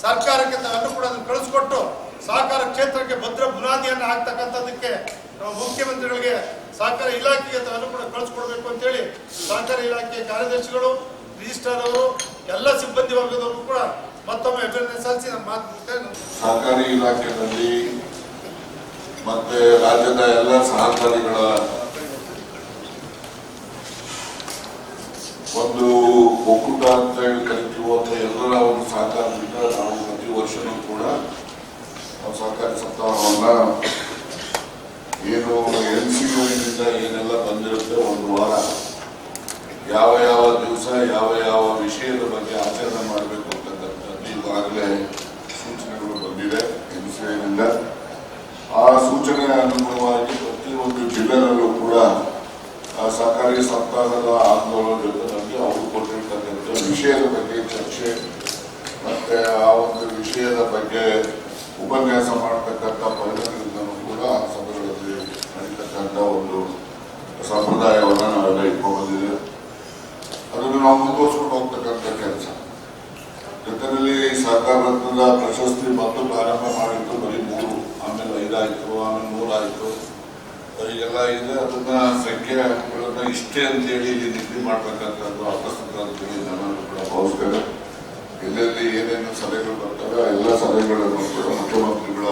ಸರ್ಕಾರಕ್ಕೆ ತಾವೆಲ್ಲರೂ ಕೂಡ ಅದನ್ನು ಕಳಿಸ್ಕೊಟ್ಟು ಸಹಕಾರ ಕ್ಷೇತ್ರಕ್ಕೆ ಭದ್ರ ಬುನಾದಿಯನ್ನು ಹಾಕ್ತಕ್ಕಂಥದ್ದಕ್ಕೆ ನಾವು ಮುಖ್ಯಮಂತ್ರಿಗಳಿಗೆ ಸಹಕಾರ ಇಲಾಖೆಗೆ ತಾನು ಕೂಡ ಕಳಿಸ್ಕೊಡ್ಬೇಕು ಅಂತೇಳಿ ಸಹಕಾರ ಇಲಾಖೆ ಕಾರ್ಯದರ್ಶಿಗಳು, ರಿಜಿಸ್ಟ್ರಾರ್ ಅವರು, ಎಲ್ಲ ಸಿಬ್ಬಂದಿ ವರ್ಗದವರು ಕೂಡ ಮತ್ತೊಮ್ಮೆ ಅಭಿನಂದನೆ ಸಲ್ಲಿಸಿ ನಮ್ಮ ಮಾತು ಮುಗಿಸ್ತೇನೆ. ಸಹಕಾರಿ ಇಲಾಖೆಯಲ್ಲಿ ಮತ್ತೆ ರಾಜ್ಯದ ಎಲ್ಲ ಸಹಕಾರಿಗಳ ಒಂದು ಒಕ್ಕೂಟ ಅಂತ ಹೇಳಿ ಕರಿತೀವೋ ಅಥವಾ ಎಲ್ಲರ ಒಂದು ಸಹಕಾರದಿಂದ ನಾವು ಪ್ರತಿ ವರ್ಷನೂ ಕೂಡ ಸಹಕಾರಿ ಸಪ್ತಾಹವನ್ನ ಏನು NCUನಿಂದ ಏನೆಲ್ಲ ಬಂದಿರುತ್ತೆ ಒಂದು ವಾರ ಯಾವ ಯಾವ ದಿವಸ ಯಾವ ಯಾವ ವಿಷಯದ ಬಗ್ಗೆ ಆಚರಣೆ ಮಾಡಬೇಕು ಅಂತಕ್ಕಂಥದ್ದು ಈಗಾಗಲೇ ಸೂಚನೆಗಳು ಬಂದಿದೆ NCUನಿಂದ. ಆ ಸೂಚನೆ ಅನುಗುಣವಾಗಿ ಪ್ರತಿಯೊಂದು ಜಿಲ್ಲೆಯಲ್ಲೂ ಕೂಡ ಸಹಕಾರಿ ಸಪ್ತಾಹದ ಆಂದೋಲನ ಜೊತೆಗೆ ಅವರು ಕೊಟ್ಟಿರ್ತಕ್ಕಂಥ ವಿಷಯದ ಬಗ್ಗೆ ಚರ್ಚೆ ಮತ್ತೆ ಆ ಒಂದು ವಿಷಯದ ಬಗ್ಗೆ ಉಪನ್ಯಾಸ ಮಾಡತಕ್ಕಂಥ ಪರಿಣತಿಗಳಿಂದಲೂ ಕೂಡ ಆ ಸಭೆಗಳಲ್ಲಿ ನಡೀತಕ್ಕಂಥ ಒಂದು ಸಂಪ್ರದಾಯವನ್ನು ನಾವೆಲ್ಲ ಇಟ್ಕೊಂಡು ಬಂದಿದ್ದೇವೆ. ಅದನ್ನು ನಾವು ಮುಂದುವರ್ಸ್ಕೊಂಡು ಹೋಗ್ತಕ್ಕಂಥ ಕೆಲಸ. ಜೊತೆಯಲ್ಲಿ ಸಹಕಾರ ರತ್ನದ ಪ್ರಶಸ್ತಿ ಮತ್ತು ಪ್ರಾರಂಭ ಮಾಡಿದ್ದು ಬರೀ 3, ಆಮೇಲೆ 5 ಆಯಿತು, ಆಮೇಲೆ 3 ಆಯಿತು, ಈಗೆಲ್ಲ ಇದೆ. ಅದನ್ನ ಸಂಖ್ಯೆಗಳನ್ನ ಇಷ್ಟೇ ಅಂತೇಳಿ ಇಲ್ಲಿ ನಿಗದಿ ಮಾಡ್ತಕ್ಕಂಥದ್ದು ಅಪ್ರಸ್ತುತ ಅಂತೇಳಿ ನಾನು ಕೂಡ ಭಾವಿಸ್ತೇನೆ. ಎಲ್ಲೆಲ್ಲಿ ಏನೇನು ಸಲಹೆಗಳು ಬರ್ತವೆ ಎಲ್ಲ ಸಲಹೆಗಳನ್ನು ಕೂಡ ಮುಖ್ಯಮಂತ್ರಿಗಳ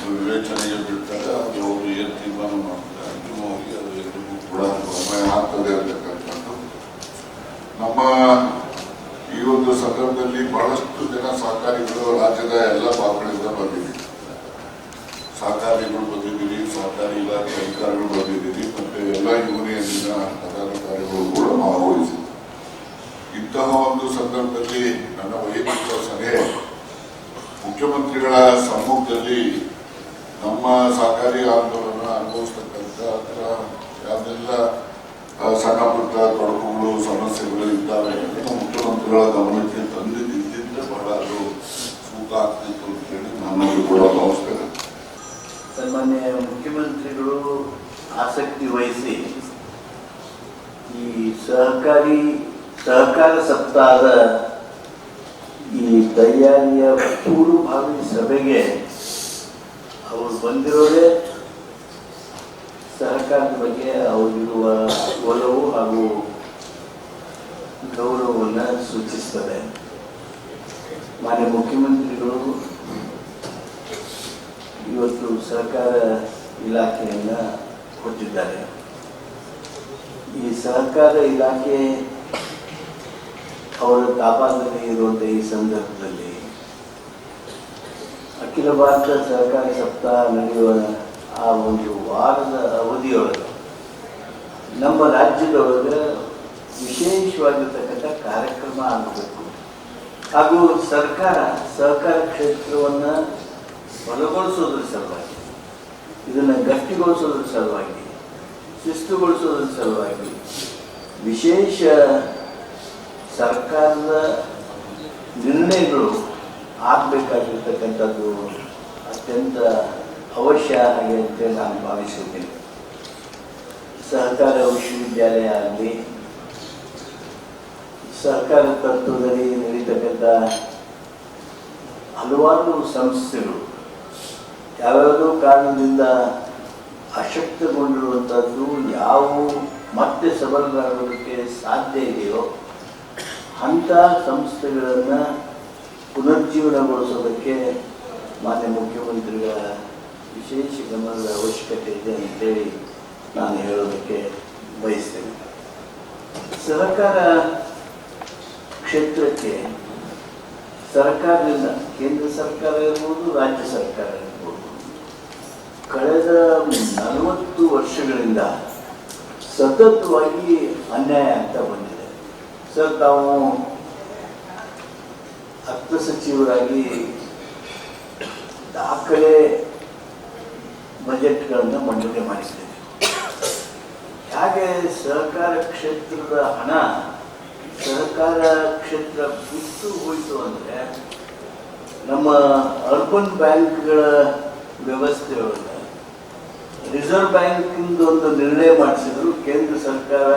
ವಿವೇಚನೆಗೆ ಬಿಡ್ತಾರೆ. ಅದು ಅವರು ಏನು ತೀರ್ಮಾನ ಮಾಡ್ತಾರೆ ಅಂತಿಮವಾಗಿ ಅದು ಎಲ್ಲರಿಗೂ ಕೂಡ ಅನ್ವಯ ಆಗ್ತದೆ ಅಂತಕ್ಕಂಥದ್ದು. ನಮ್ಮ ಈ ಒಂದು ಸಂದರ್ಭದಲ್ಲಿ ಬಹಳಷ್ಟು ಜನ ಸಹಕಾರಿಗಳು ರಾಜ್ಯದ ಎಲ್ಲ ಭಾಗಗಳಿಂದ ಬಂದಿದ್ದೀವಿ. ಸಹಕಾರಿಗಳು ಬಂದಿದ್ದೀವಿ, ಸಹಕಾರಿ ಇಲಾಖೆ ಅಧಿಕಾರಿಗಳು ಬಂದಿದ್ದೀವಿ, ಮತ್ತೆ ಎಲ್ಲ ಯೂನಿಯನ್ನಿನ ಪದಾಧಿಕಾರಿಗಳು ಕೂಡ ಭಾಗವಹಿಸಿದ್ದೀವಿ. ಇಂತಹ ಒಂದು ಸಂದರ್ಭದಲ್ಲಿ ನನ್ನ ವೈಯಕ್ತಿಕ ಸಲಹೆ ಮುಖ್ಯಮಂತ್ರಿಗಳ ಸಮ್ಮುಖದಲ್ಲಿ ನಮ್ಮ ಸಹಕಾರಿ ಆಂದೋಲನ ಅನುಭವಿಸ್ತಕ್ಕಂಥ ಅಥವಾ ಯಾವೆಲ್ಲ ಸಣ್ಣ ಪುಟ್ಟ ತೊಡಕುಗಳು ಸಮಸ್ಯೆಗಳು ಇದ್ದಾವೆ ಅದನ್ನು ಮುಖ್ಯಮಂತ್ರಿಗಳ ಗಮನಕ್ಕೆ ತಂದಿದ್ದಿದ್ದರೆ ಬಹಳ ಅದು ಸೂಕ್ತ ಆಗ್ತಿತ್ತು ಅಂತೇಳಿ ನಾನು ಕೂಡ ಭಾವಿಸ್ತೇನೆ. ಸನ್ಮಾನ್ಯ ಮುಖ್ಯಮಂತ್ರಿಗಳು ಆಸಕ್ತಿ ವಹಿಸಿ ಈ ಸಹಕಾರ ಸಪ್ತಾಹದ ಈ ತಯಾರಿಯ ಪೂರ್ವಭಾವಿ ಸಭೆಗೆ ಅವರು ಬಂದಿರೋದೇ ಸಹಕಾರದ ಬಗ್ಗೆ ಅವರಿರುವ ಒಲವು ಹಾಗೂ ಗೌರವವನ್ನು ಸೂಚಿಸ್ತದೆ. ಮಾನ್ಯ ಮುಖ್ಯಮಂತ್ರಿಗಳು ಇವತ್ತು ಸಹಕಾರ ಇಲಾಖೆಯನ್ನ ಕೊಟ್ಟಿದ್ದಾರೆ. ಈ ಸಹಕಾರ ಇಲಾಖೆ ಅವರ ತಾಪಾದಲ್ಲಿ ಇರುವಂಥ ಈ ಸಂದರ್ಭದಲ್ಲಿ ಅಖಿಲ ಭಾರತ ಸಹಕಾರಿ ಸಪ್ತಾಹ ನಡೆಯುವ ಆ ಒಂದು ವಾರದ ಅವಧಿಯೊಳಗೆ ನಮ್ಮ ರಾಜ್ಯದೊಳಗೆ ವಿಶೇಷವಾಗಿರ್ತಕ್ಕಂಥ ಕಾರ್ಯಕ್ರಮ ಆಗಬೇಕು ಹಾಗೂ ಸಹಕಾರ ಕ್ಷೇತ್ರವನ್ನು ಬಲಗೊಳಿಸೋದ್ರ ಸಲುವಾಗಿ, ಇದನ್ನು ಗಟ್ಟಿಗೊಳಿಸೋದ್ರ ಸಲುವಾಗಿ, ಶಿಸ್ತುಗೊಳಿಸೋದ್ರ ಸಲುವಾಗಿ ವಿಶೇಷ ಸರ್ಕಾರದ ನಿರ್ಣಯಗಳು ಆಗಬೇಕಾಗಿರ್ತಕ್ಕಂಥದ್ದು ಅತ್ಯಂತ ಅವಶ್ಯ ಆಗಿದೆ ಅಂತ ನಾನು ಭಾವಿಸಿದ್ದೇನೆ. ಸಹಕಾರ ವಿಶ್ವವಿದ್ಯಾಲಯ ಆಗಲಿ, ಸಹಕಾರ ತತ್ವದಲ್ಲಿ ನಡೀತಕ್ಕಂಥ ಹಲವಾರು ಸಂಸ್ಥೆಗಳು ಯಾವ್ಯಾವುದೋ ಕಾರಣದಿಂದ ಅಶಕ್ತಗೊಂಡಿರುವಂಥದ್ದು ಯಾವುವು ಮತ್ತೆ ಸಬಲರಾಗೋದಕ್ಕೆ ಸಾಧ್ಯ ಇದೆಯೋ ಅಂಥ ಸಂಸ್ಥೆಗಳನ್ನು ಪುನರ್ಜೀವನಗೊಳಿಸೋದಕ್ಕೆ ಮಾನ್ಯ ಮುಖ್ಯಮಂತ್ರಿಗಳ ವಿಶೇಷ ಗಮನದ ಅವಶ್ಯಕತೆ ಇದೆ ಅಂತೇಳಿ ನಾನು ಹೇಳೋದಕ್ಕೆ ಬಯಸ್ತೇನೆ. ಸಹಕಾರ ಕ್ಷೇತ್ರಕ್ಕೆ ಸರ್ಕಾರದಿಂದ, ಕೇಂದ್ರ ಸರ್ಕಾರ ಇರ್ಬೋದು, ರಾಜ್ಯ ಸರ್ಕಾರ ಇರ್ಬೋದು, ಕಳೆದ 40 ವರ್ಷಗಳಿಂದ ಸತತವಾಗಿ ಅನ್ಯಾಯ ಆಗ್ತಾ ಬಂದಿದೆ. ಸರ್, ತಾವು ಅರ್ಥ ಸಚಿವರಾಗಿ ದಾಖಲೆ ಬಜೆಟ್ಗಳನ್ನು ಮಂಡನೆ ಮಾಡಿದ್ದೇವೆ. ಹಾಗೆ ಸಹಕಾರ ಕ್ಷೇತ್ರದ ಹಣ ಸಹಕಾರ ಕ್ಷೇತ್ರ ಬಿಟ್ಟು ಹೋಯಿತು ಅಂದರೆ ನಮ್ಮ ಅರ್ಬನ್ ಬ್ಯಾಂಕ್ಗಳ ವ್ಯವಸ್ಥೆಯೊಳಗೆ ರಿಸರ್ವ್ ಬ್ಯಾಂಕಿಂದ ಒಂದು ನಿರ್ಣಯ ಮಾಡಿಸಿದ್ರು. ಕೇಂದ್ರ ಸರ್ಕಾರ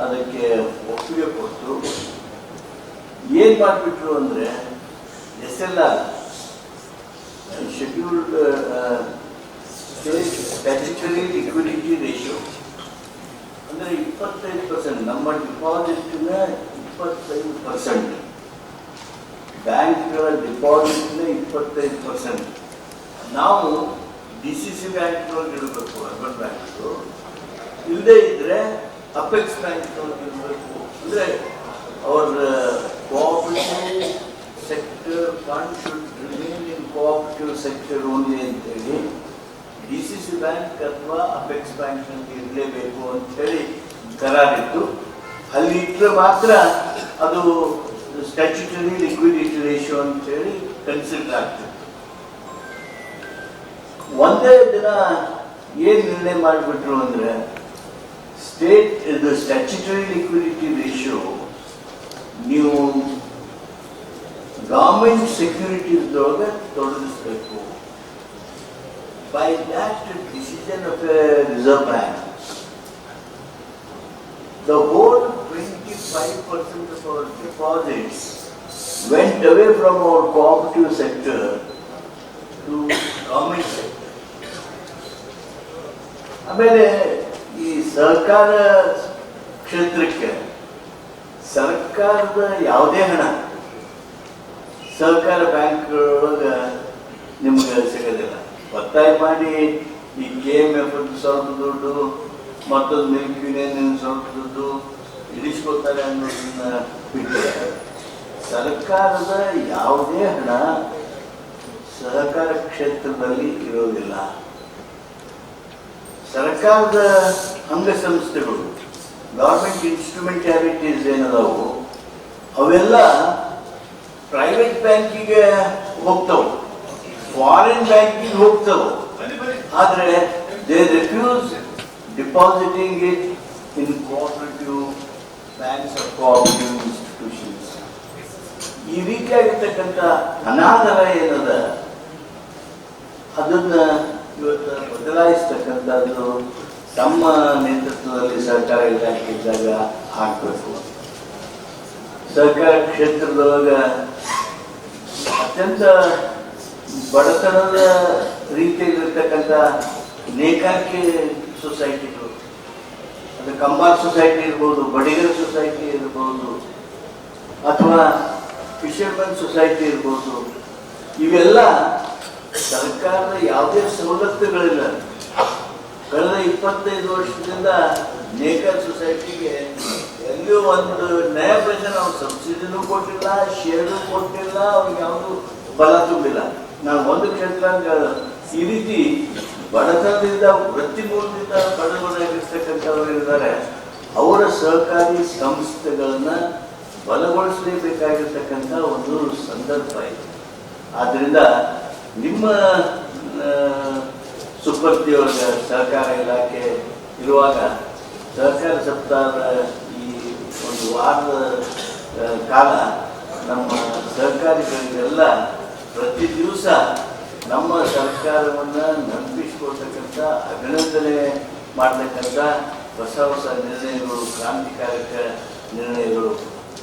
ಅದಕ್ಕೆ ಒಪ್ಪಿಗೆ ಕೊಟ್ಟು ಏನು ಮಾಡಿಬಿಟ್ರು ಅಂದರೆ SLR scheduled state statutory liquidity ratio ಅಂದರೆ 25%. ನಮ್ಮ ಡಿಪಾಸಿಟ್ನ 25%, ಬ್ಯಾಂಕ್ಗಳ ಡಿಪಾಸಿಟ್ನ 25%. ನಾವು DCC ಬ್ಯಾಂಕ್ನವ್ರಿಗೆ ಇರಬೇಕು, ಅರ್ಬನ್ ಬ್ಯಾಂಕ್ಗಳು. ಇಲ್ಲದೆ ಇದ್ರೆ ಅಪೆಕ್ಸ್ ಬ್ಯಾಂಕ್ನವ್ರಿಗೆ ಇರಬೇಕು. ಅಂದರೆ ಅವರ cooperative sector fund should remain in cooperative sector only ಅಂತೇಳಿ DCC ಬ್ಯಾಂಕ್ ಅಥವಾ ಅಪೆಕ್ಸ್ ಬ್ಯಾಂಕ್ ಅಂತ ಇರಲೇಬೇಕು ಅಂತೇಳಿ ಕರಾರಿತ್ತು. ಅಲ್ಲಿ ಇಟ್ಟರೆ ಮಾತ್ರ ಅದು ಸ್ಟ್ಯಾಚ್ಯುಟರಿ ಲಿಕ್ವಿಡಿಟಿ ರೇಷಿಯೋ ಅಂತೇಳಿ ಕನ್ಸಿಡರ್ ಆಗ್ತದೆ. ಒಂದೇ ದಿನ ಏನ್ ನಿರ್ಣಯ ಮಾಡಿಬಿಟ್ರು ಅಂದ್ರೆ ಸ್ಟೇಟ್ ಇದು ಸ್ಟ್ಯಾಚ್ಯುಟರಿ ಲಿಕ್ವಿಡಿಟಿ ರೇಷಿಯೋ ನೀವು ಗವರ್ಮೆಂಟ್ ಸೆಕ್ಯೂರಿಟೀಸ್ ಒಳಗೆ ತೊಡಗಿಸ್ಬೇಕು. By that decision of a Reserve Bank, the whole 25% of our deposits went away from our cooperative sector to government sector. ಆಮೇಲೆ ಈ ಸಹಕಾರ ಕ್ಷೇತ್ರಕ್ಕೆ ಸರ್ಕಾರದ ಯಾವುದೇ ಹಣ ಸಹಕಾರ ಬ್ಯಾಂಕ್ಗಳೊಳಗೆ ನಿಮ್ಗೆ ಸಿಗೋದಿಲ್ಲ. ಒತ್ತಾಯ ಮಾಡಿ ಈ KMF ಸ್ವಲ್ಪ ದುಡ್ಡು, ಮತ್ತೊಂದು ಮಿಲ್ಕ್ ಯೂನಿಯನ್ ಸ್ವಲ್ಪ ದುಡ್ಡು ಇಳಿಸ್ಕೊತಾರೆ ಅನ್ನೋದನ್ನ ಬಿಟ್ಟರೆ ಸರ್ಕಾರದ ಯಾವುದೇ ಹಣ ಸಹಕಾರ ಕ್ಷೇತ್ರದಲ್ಲಿ ಇರೋದಿಲ್ಲ. ಸರ್ಕಾರದ ಅಂಗಸಂಸ್ಥೆಗಳು, ಗವರ್ಮೆಂಟ್ ಇನ್ಸ್ಟ್ರೂಮೆಂಟಾಲಿಟೀಸ್ ಏನದಾವು ಅವೆಲ್ಲ ಪ್ರೈವೇಟ್ ಬ್ಯಾಂಕಿಗೆ ಹೋಗ್ತಾವೆ, ಫಾರಿನ್ ಬ್ಯಾಂಕಿಗೆ ಹೋಗ್ತಾವೆ. ಆದರೆ they refuse depositing it in cooperative banks or cooperative institutions. ಈ ರೀತಿಯಾಗಿರ್ತಕ್ಕಂಥ ಅನಾದರ ಏನದ ಅದನ್ನ ಇವತ್ತು ಬದಲಾಯಿಸ್ತಕ್ಕಂಥದ್ದು ತಮ್ಮ ನೇತೃತ್ವದಲ್ಲಿ ಸರ್ಕಾರ ಇಲಾಖೆ ಇದ್ದಾಗ ಆಗಬೇಕು. ಸಹಕಾರ ಕ್ಷೇತ್ರದೊಳಗ ಅತ್ಯಂತ ಬಡತನದ ರೀತಿಯಲ್ಲಿರ್ತಕ್ಕಂಥ ನೇಕಾರಿಕೆ ಸೊಸೈಟಿಗಳು, ಅದು ಕಂಬಾರ್ ಸೊಸೈಟಿ ಇರ್ಬೋದು, ಬಡಿಗರ ಸೊಸೈಟಿ ಇರ್ಬೋದು, ಅಥವಾ ಫಿಶರ್ಮನ್ ಸೊಸೈಟಿ ಇರ್ಬೋದು, ಇವೆಲ್ಲ ಸರ್ಕಾರದ ಯಾವುದೇ ಸವಲತ್ತುಗಳಿಲ್ಲ. ಕಳೆದ 25 ವರ್ಷದಿಂದ ನೇಕಾರ್ ಸೊಸೈಟಿಗೆ ಎಲ್ಲಿಯೂ ಒಂದು ನಯ ಪೈಸೆ ನಾವು ಸಬ್ಸಿಡಿನೂ ಕೊಟ್ಟಿಲ್ಲ, ಶೇರು ಕೊಟ್ಟಿಲ್ಲ, ಅವ್ರಿಗೆ ಯಾವುದು ಫಲ ತುಂಬಿಲ್ಲ. ನಾವು ಒಂದು ಕ್ಷೇತ್ರ ಈ ರೀತಿ ಬಡತನದಿಂದ ವೃತ್ತಿ ಮೂಲದಿಂದ ಬಡವರಾಗಿರ್ತಕ್ಕಂಥವ್ರು ಇದ್ದಾರೆ. ಅವರ ಸಹಕಾರಿ ಸಂಸ್ಥೆಗಳನ್ನ ಬಲಗೊಳಿಸಲೇಬೇಕಾಗಿರ್ತಕ್ಕಂಥ ಒಂದು ಸಂದರ್ಭ ಇದೆ. ಆದ್ದರಿಂದ ನಿಮ್ಮ ಸುಪರ್ದಿಯೊಳಗ ಸಹಕಾರ ಇಲಾಖೆ ಇರುವಾಗ ಸಹಕಾರ ಸಪ್ತಾಹದ ಈ ಒಂದು ವಾರದ ಕಾಲ ನಮ್ಮ ಸಹಕಾರಿಗಳಿಗೆಲ್ಲ ಪ್ರತಿ ದಿವಸ ನಮ್ಮ ಸರ್ಕಾರವನ್ನು ನೆನಪಿಸ್ಕೊಳ್ತಕ್ಕಂಥ, ಅಭಿನಂದನೆ ಮಾಡ್ತಕ್ಕಂಥ ಹೊಸ ಹೊಸ ನಿರ್ಣಯಗಳು, ಕ್ರಾಂತಿಕಾರಕ ನಿರ್ಣಯಗಳು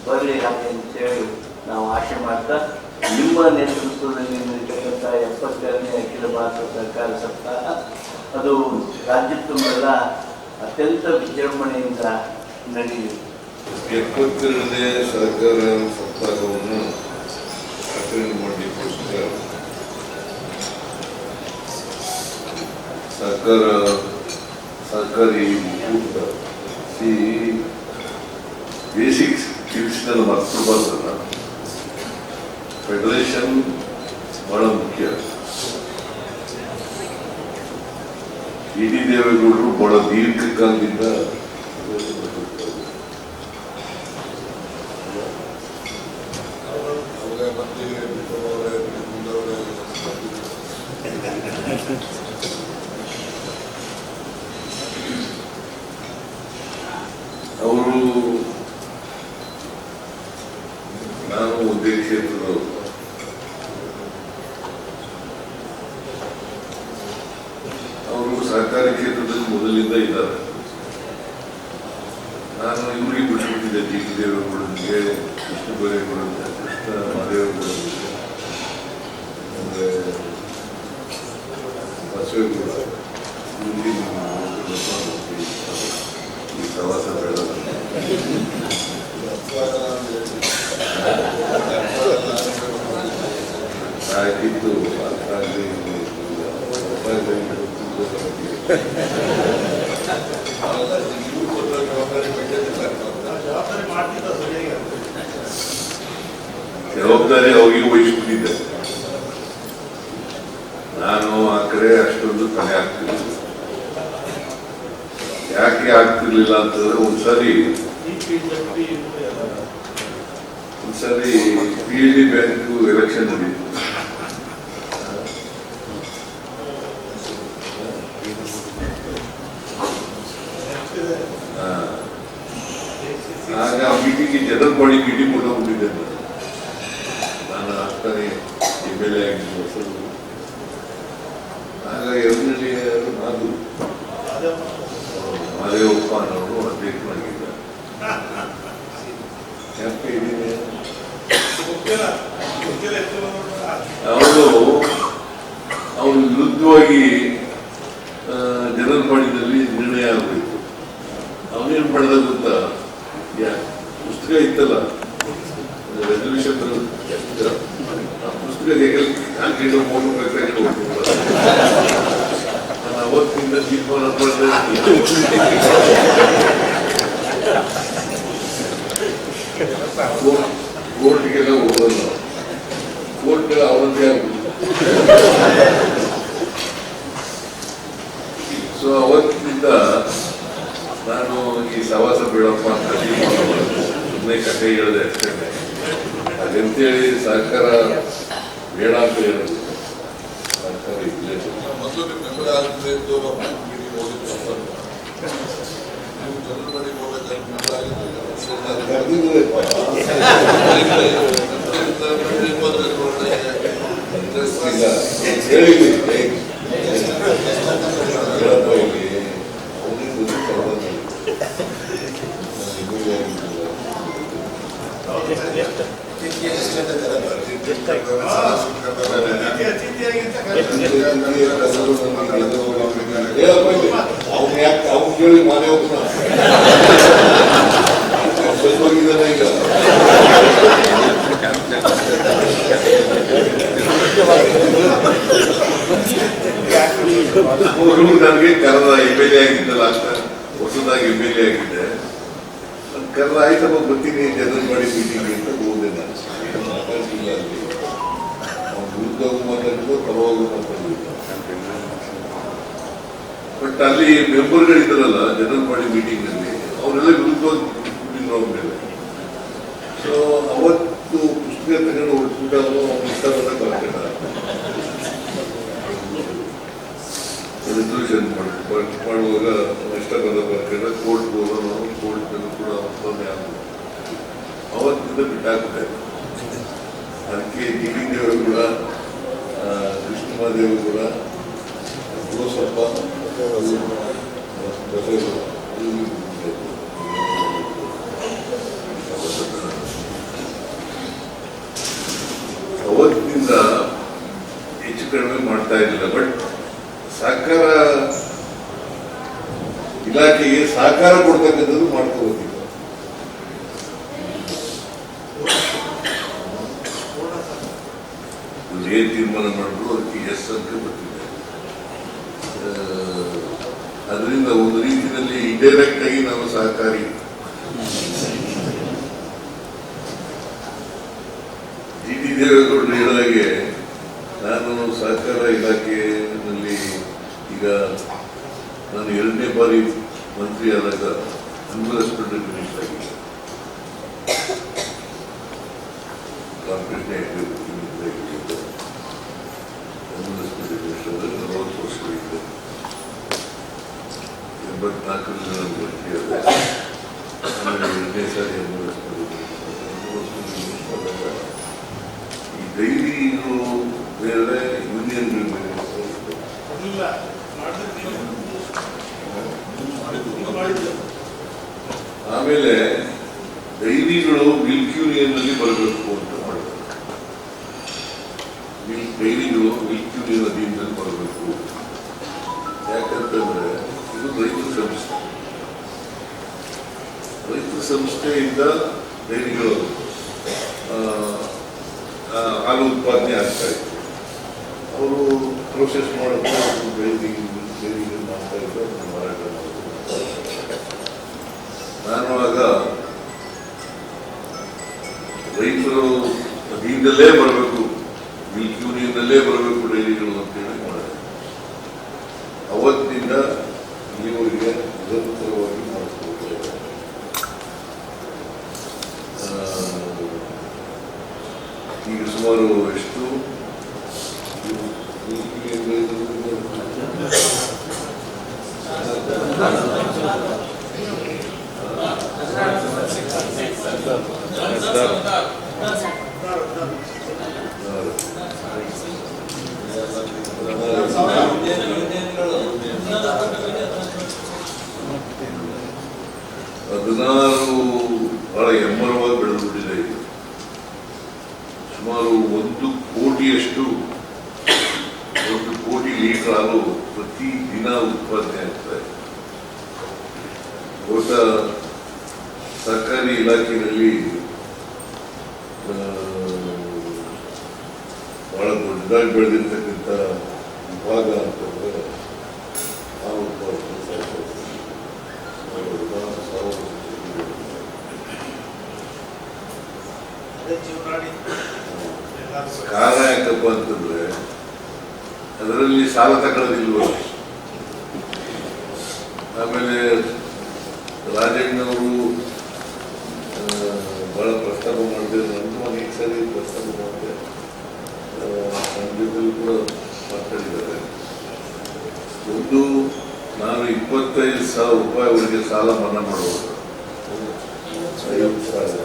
ಬರಲಿ ಹಾಗೆ ಅಂತೇಳಿ ನಾವು ಆಶೆ ಮಾಡ್ತಾ, ನಿಮ್ಮ ನೇತೃತ್ವದಲ್ಲಿ ನಡೀತಕ್ಕಂಥ 72ನೇ ಅಖಿಲ ಭಾರತ ಸಹಕಾರ ಸಪ್ತಾಹ ಅದು ರಾಜ್ಯ ತುಂಬೆಲ್ಲ ಅತ್ಯಂತ ವಿಜೃಂಭಣೆಯಿಂದ ನಡೆಯಿತು. 72ನೇ ಸಹಕಾರ ಸಪ್ತಾಹವನ್ನು ಅಟೆಂಡ್ ಮಾಡಲಿಕ್ಕೋಸ್ಕರ ಸರ್ಕಾರಿ ಒಕ್ಕೂಟ ಈ ಬೇಸಿಕ್ಸ್ ತಿಳಿಸಿದ ಮರ್ತಬಾರ್ದಲ್ಲ. ಫೆಡರೇಷನ್ ಬಹಳ ಮುಖ್ಯ. ಡಿ ದೇವೇಗೌಡರು ಬಹಳ ದೀರ್ಘಕಾಲದಿಂದ ಅವರು, ನಾನು ಒಂದೇ ಕ್ಷೇತ್ರದವರು, ಅವರು ಸಹಕಾರಿ ಕ್ಷೇತ್ರದಲ್ಲಿ ಮೊದಲಿಂದ ಇದ್ದಾರೆ. ನಾನು ಇವರಿಗೆ ಬಿಟ್ಟುಬಿಟ್ಟಿದ್ದೆ, ಡಿ ದೇವೇಗೌಡನಿಗೆ, ಕೃಷ್ಣ ಬೈರೇಗೌಡನಿಗೆ, ಕೃಷ್ಣ ಮಾದೇವೇಗೌಡನಿಗೆ, ಅಂದರೆ ಬಸವೇಗೌಡ, ಆಗಿದ್ದು ಜವಾಬ್ದಾರಿ ಅವ್ರಿಗೆ ವಹಿಸ್ಬಿಟ್ಟಿದ್ದೆ. ನಾನು ಆ ಕಡೆ ಅಷ್ಟೊಂದು ತಲೆ ಆಗ್ತಿರ್ಲಿಲ್ಲ. ಯಾಕೆ ಆಗ್ತಿರ್ಲಿಲ್ಲ ಅಂತಂದ್ರೆ ಒಂದ್ಸರಿ PLD ಬ್ಯಾಂಕ್ ಎಲೆಕ್ಷನ್ ನಡೀತು. ಆಗ ಆ ಮೀಟಿಂಗ್ ಜನರಲ್ ಬಾಡಿ ಮೀಟಿಂಗ್ ಕೊಟ್ಟೋಗ್ಬಿಟ್ಟಿದ್ದೆ. ನಾನು ಆಗ್ತಾನೆ MLA ಆಗಿದ್ದು ಹೊಸದು. ಆಗ ಎರಡನೇ ಅದು ಮಾದೇವಪ್ಪ ಅನ್ನೋರು ಅಧ್ಯಕ್ಷನಾಗಿದ್ದ. ಯಾಕೆ ಇದ್ದೀನಿ ಅವರು ವಿರುದ್ಧವಾಗಿ ಜನರಲ್ ಬಾಡಿನಲ್ಲಿ ನಿರ್ಣಯ ಆಗಬೇಕು. ಅವನೇನು ಮಾಡಿದ ಗೊತ್ತಾ, ಪುಸ್ತಕ ಇತ್ತಲ್ಲ ರೆಸಲ್ಯೂಷನ್, ಆ ಪುಸ್ತಕ ಹಾಕಿಟ್ಟು ಮೋಟರ್ ಪ್ರಕ್ರಿಯೆ ಅವತ್ತಿಂದ ತೀರ್ಮಾನ ಕೋರ್ಟ್ಗೆಲ್ಲ ಹೋಗಲ್ಲ, ಕೋರ್ಟ್ ಅವರದ್ದೇ ಆಗುದು. ಸೊ ಅವತ್ತಿನಿಂದ ನಾನು ಈ ಸವಾಸ ಬೇಡಪ್ಪ ಅಂತ ಸುಮ್ಮನೆ ಕಥೆ ಹೇಳಿದೆ ಅಷ್ಟೇ. ಅದಂತೇಳಿ ಸರ್ಕಾರ ಬೇಡ ಅಂತ ಹೇಳೋದು, ಸರ್ಕಾರ ಇಲ್ಲೇ ಮೊದಲು ನಿಮ್ಮ ಮೆಂಬರ್ ಆಗದೆ ಇದ್ದವರು ಹೋಗಿದ್ದು ಜನರ ಬಳಿ ಹೇಳಿದ್ದೀನಿ ಅವ್ನು ಕೇಳಿ ಮನೆ ಹೋಗ್ತಾನ ಹೋಗಿದ್ದಾನೆ ಈಗ. ನನಗೆ ಕರೆದ MLA ಆಗಿದ್ದಲ್ಲ, ಹೊಸದಾಗಿ MLA ಆಗಿದ್ದೆ. ಕರೆದ ಆಯ್ತಪ್ಪ ಬರ್ತೀನಿ ಜನರಲ್ ಬಾಡಿ ಮೀಟಿಂಗ್ ಅಂತ ಹೋದೆ. ನಾನು ಮಾತಾಡ್ತಿಲ್ಲ ಅಲ್ಲಿ, ಅವ್ನು ವಿರುದ್ಧವೂ ಮಾತಾಡಿದ್ದು ಪರವಾಗೂ ಮಾತಾಡಿದ್ದು. ಬಟ್ ಅಲ್ಲಿ ಮೆಂಬರ್ಗಳಿದ್ದಾರಲ್ಲ ಜನರಲ್ ಬಾಡಿ ಮೀಟಿಂಗ್ ನಲ್ಲಿ, ಅವರೆಲ್ಲ ವಿರುದ್ಧವಾಗಿ ಅವ್ರ ಮೇಲೆ. ಸೊ ಅವತ್ತು ಪುಸ್ತಕ ತಗೊಂಡು ಹೊರಟ್ಬಿಟ್ಟು ಅವನು ಇಷ್ಟ ಬರ್ಕೊಂಡ ರೆಸಲ್ಯೂಷನ್ ಮಾಡುವಾಗ ಇಷ್ಟ ಬರ್ಕೊಂಡ ಕೋರ್ಟ್ ಹೋಗೋಣ, ಕೋರ್ಟ್ ಕೂಡ ತೊಂದರೆ ಆಗುತ್ತೆ. ಅವತ್ತಿಂದ ಬಿಟ್ಟಾಗುತ್ತೆ. ಅದಕ್ಕೆ ಡಿ ದೇವರು ಕೂಡ, ಕೃಷ್ಣದೇವರು ಕೂಡ ಸ್ವಲ್ಪ ಅವತ್ತಿನಿಂದ ಹೆಚ್ಚು ಕಡಿಮೆ ಮಾಡ್ತಾ ಇರಲಿಲ್ಲ. ಬಟ್ ಸಹಕಾರ ಇಲಾಖೆಗೆ ಸಹಕಾರ ಕೊಡ್ತಕ್ಕಂಥದ್ದು ಮಾಡ್ಕೋಬೇಕಿಲ್ಲ. ಏನ್ ತೀರ್ಮಾನ ಮಾಡಿದ್ರು ಅದಕ್ಕೆ ಎಸ್ ಅಂತ ಬರ್ತಿದೆ. ಅದರಿಂದ ಒಂದು ರೀತಿಯಲ್ಲಿ ಇಂಡೈರೆಕ್ಟ್ ಆಗಿ ನಾವು ಸಹಕಾರಿ. GT ದೇವೇಗೌಡರು ಹೇಳಿದಾಗೆ ನಾನು ಸಹಕಾರ ಇಲಾಖೆಯಲ್ಲಿ ಈಗ ನಾನು 2ನೇ ಬಾರಿ ಮಂತ್ರಿ ಆದಾಗ ಅನ್ವೆಸ್ಟ್ಮೆಂಟ್ ಮಿನಿಸ್ಟರ್ ಆಗಿದೆ. ಕಾಂಪಿಟೇಷನ್ ಅನ್ವೆಸ್ಟ್ಮೆಂಟ್ ಮಿನಿಸ್ಟರ್ 40 ವರ್ಷಗಳಿದ್ದೆ. 84ರಲ್ಲಿ ನಾನು ಮಂತ್ರಿ ಆದ. ಆಮೇಲೆ 2ನೇ ಸಾರಿ ಅನ್ವೆಸ್ಟ್ಮೆಂಟ್ ಈ ಡೈರಿಗಳು ಬೇರೆ, ಯೂನಿಯನ್ಗಳು ಬೇರೆ. ಆಮೇಲೆ ಡೈರಿಗಳು ಮಿಲ್ಕ್ ಯೂನಿಯನ್ ನಲ್ಲಿ ಬರಬೇಕು ಅಂತ ಮಾಡಿದ್ರು. ಡೈರಿಗಳು ಮಿಲ್ಕ್ ಯೂನಿಯನ್ ಅಧೀನದಲ್ಲಿ ಬರಬೇಕು. ಯಾಕಂತಂದ್ರೆ ಇದು ರೈತ ಸಂಸ್ಥೆ. ರೈತ ಸಂಸ್ಥೆಯಿಂದ ಡೈರಿಗಳು ಹಾಲು ಉತ್ಪಾದನೆ ಆಗ್ತಾ ಇತ್ತು. ಅವರು ಪ್ರೋಸೆಸ್ ಮಾಡೋದು ಡೈರಿಗೆ ಮಾಡ್ತಾ ಇದ್ದು ಮಾರಾಟ ಮಾಡೋದು. ನಾನು ಆಗ ರೈತರು ಅಧೀನದಲ್ಲೇ ಬರಬೇಕು, ಮಿಲ್ಕ್ ಯೂನಿಯನ್ನಲ್ಲೇ ಬರಬೇಕು ಡೈರಿಗಳು ಅಂತೇಳಿ ಮಾಡಿದೆ. ಅವತ್ತಿನಿಂದ ಇಲ್ಲಿವರೆಗೆ ನಿರಂತರವಾಗಿ ಮಾಡಿಸ್ಕೊಳ್ತಾರೆ. ಈಗ ಸುಮಾರು ಎಷ್ಟು ಹದಿನಾರು ಬಹಳ ಎಮ್ಮರವಾಗಿ ಬೆಳೆದುಬಿಟ್ಟಿದೆ. ಇದು ಸುಮಾರು 1 ಕೋಟಿ ಲೀಟರ್ ಹಾಲು ಪ್ರತಿ ದಿನ ಉತ್ಪಾದನೆ ಆಗ್ತದೆ. ಒಟ್ಟ ಸರ್ಕಾರಿ ಇಲಾಖೆಯಲ್ಲಿ ಬಹಳ ದೊಡ್ಡದಾಗಿ ಬೆಳೆದಿರ್ತಕ್ಕಂಥ ವಿಭಾಗ ಅಂತಂದ್ರೆ ಹಾಲು ಉತ್ಪಾದನೆ ಕಾರಣ ಯಾಕಪ್ಪ ಅಂತಂದ್ರೆ ಅದರಲ್ಲಿ ಸಾಲ ತಗೊಳ್ಳೋದಿಲ್ವ. ಆಮೇಲೆ ರಾಜಣ್ಣವರು ಬಹಳ ಪ್ರಸ್ತಾಪ ಮಾಡಿದೆ, ನನ್ನ ಅನೇಕ ಸಾರಿ ಪ್ರಸ್ತಾಪ ಮಾಡಿದೆ, ನನ್ನ ಜೊತೆಲೂ ಕೂಡ ಮಾತಾಡಿದ್ದಾರೆ. ಒಂದು, ನಾನು 25,000 ರೂಪಾಯಿ ಅವರಿಗೆ ಸಾಲ ಮನ್ನಾ ಮಾಡುವುದು, 50,000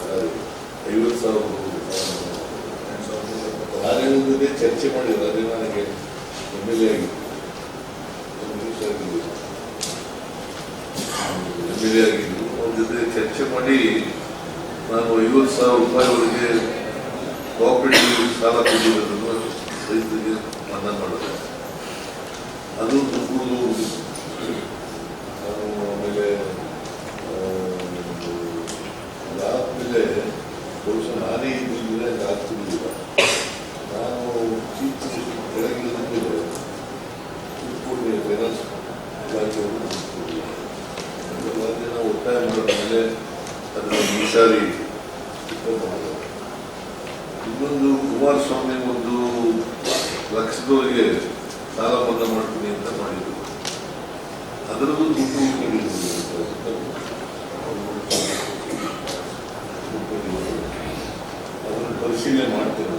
ರಾಜನ ಜೊತೆ ಚರ್ಚೆ ಮಾಡಿದ್ರು. ಅದೇ ನನಗೆ MLA ಆಗಿದ್ದು ಅವ್ರ ಜೊತೆ ಚರ್ಚೆ ಮಾಡಿ ನಾನು 50,000 ರೂಪಾಯಿ ಅವರಿಗೆ ಕೋಆಪರೇಟಿವ್ ಸಾಲ ಕೊಟ್ಟಿರೋದನ್ನು ರೈತರಿಗೆ ಮನ್ನಾ ಮಾಡಿದೆ. ಅದು ದುಡ್ಡು ನಾನು ಆಮೇಲೆ ಅದಾದ್ಮೇಲೆ ಬಹುಶಃ ನಾನೇ ಇದ್ದಿಲ್ಲ, ಆಗ್ತಿರ್ಲಿಲ್ಲ. ನಾನು ಚೀಫ್ ಕೆಳಗಿನ ಫೈನಾನ್ಸ್ ಇಲಾಖೆಯವರು ಎಲ್ಲ ಜನ ಒತ್ತಾಯ ಮಾಡಿದ ಮೇಲೆ ಅದನ್ನು ಈ ಸಾರಿ ಮಾಡಿದೆ. ಇನ್ನೊಂದು ಕುಮಾರಸ್ವಾಮಿ 1 ಲಕ್ಷದವರೆಗೆ ಸಾಲ ಮನ್ನಾ ಮಾಡ್ತೀನಿ ಅಂತ ಮಾಡಿದ್ರು. ಅದರದ್ದು ದುಡ್ಡು ಅದನ್ನು ಪರಿಶೀಲನೆ ಮಾಡ್ತೇನೆ.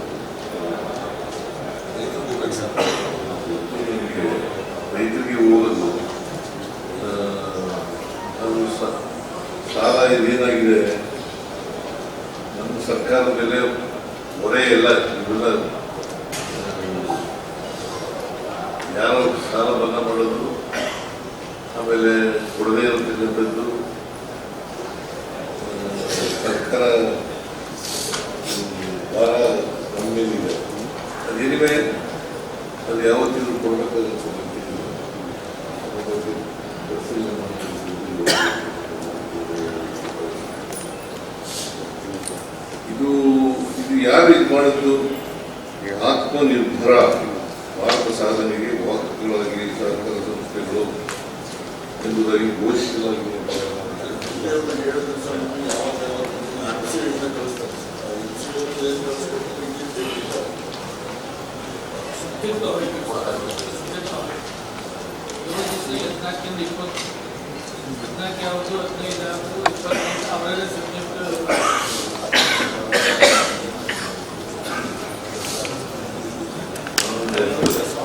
ರೈತರಿಗೆ ಹೋಗೋದು ಅದು ಸಾಲ ಇದೇನಾಗಿದೆ, ನಮ್ಮ ಸರ್ಕಾರದ ಮೇಲೆ ಹೊರೆ ಎಲ್ಲ ಇವೆಲ್ಲ ಯಾರೋ ಸಾಲ ಮನ್ನಾ ಮಾಡೋದು, ಆಮೇಲೆ ಕೊಡದೇ ಇರತಕ್ಕಂಥದ್ದು, ಸರ್ಕಾರ ಭಾರ ನಮ್ಮ ಮೇಲಿದೆ. ಅದೇನಿವೆ ಅದು ಯಾವತ್ತಿದ್ರು ಕೊಡಬೇಕಾಗುತ್ತೆ. ಇದು ಯಾರು ಇದು ಮಾಡಿದ್ದು? ಆತ್ಮನಿರ್ಭರ ಭಾರತ ಸಾಧನೆಗೆ ವಾಹಕಗಳಾಗಿ ಸರ್ಕಾರ ಸಂಸ್ಥೆಗಳು ಎಂಬುದಾಗಿ ಘೋಷಿಸಲಾಗಿದೆ.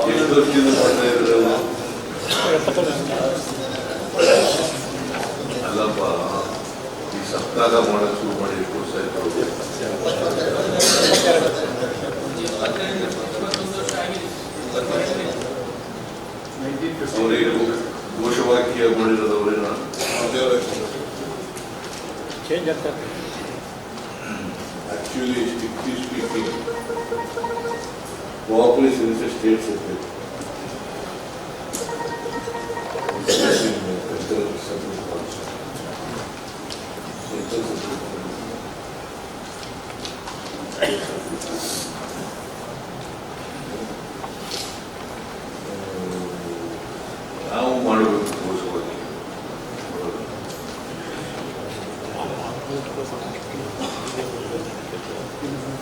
ಎಷ್ಟು ವರ್ಷದಿಂದ ಮಾಡ್ತಾ ಇದ್ರಲ್ಲ? ಅಲ್ಲಪ್ಪ, ಈ ಸಪ್ತಾಹ ಮಾಡಕ್ ಶುರು ಮಾಡಿ ಎಷ್ಟು ವರ್ಷ ಆಯ್ತು? ಅವರಿಗೆ ಘೋಷವಾಕ್ಯ ಮಾಡಿರೋದವ್ರೇನ actually strictly speaking cooperation is a state secret. ನಾವು ಮಾಡಬೇಕು ಘೋಷವಾಗಿ.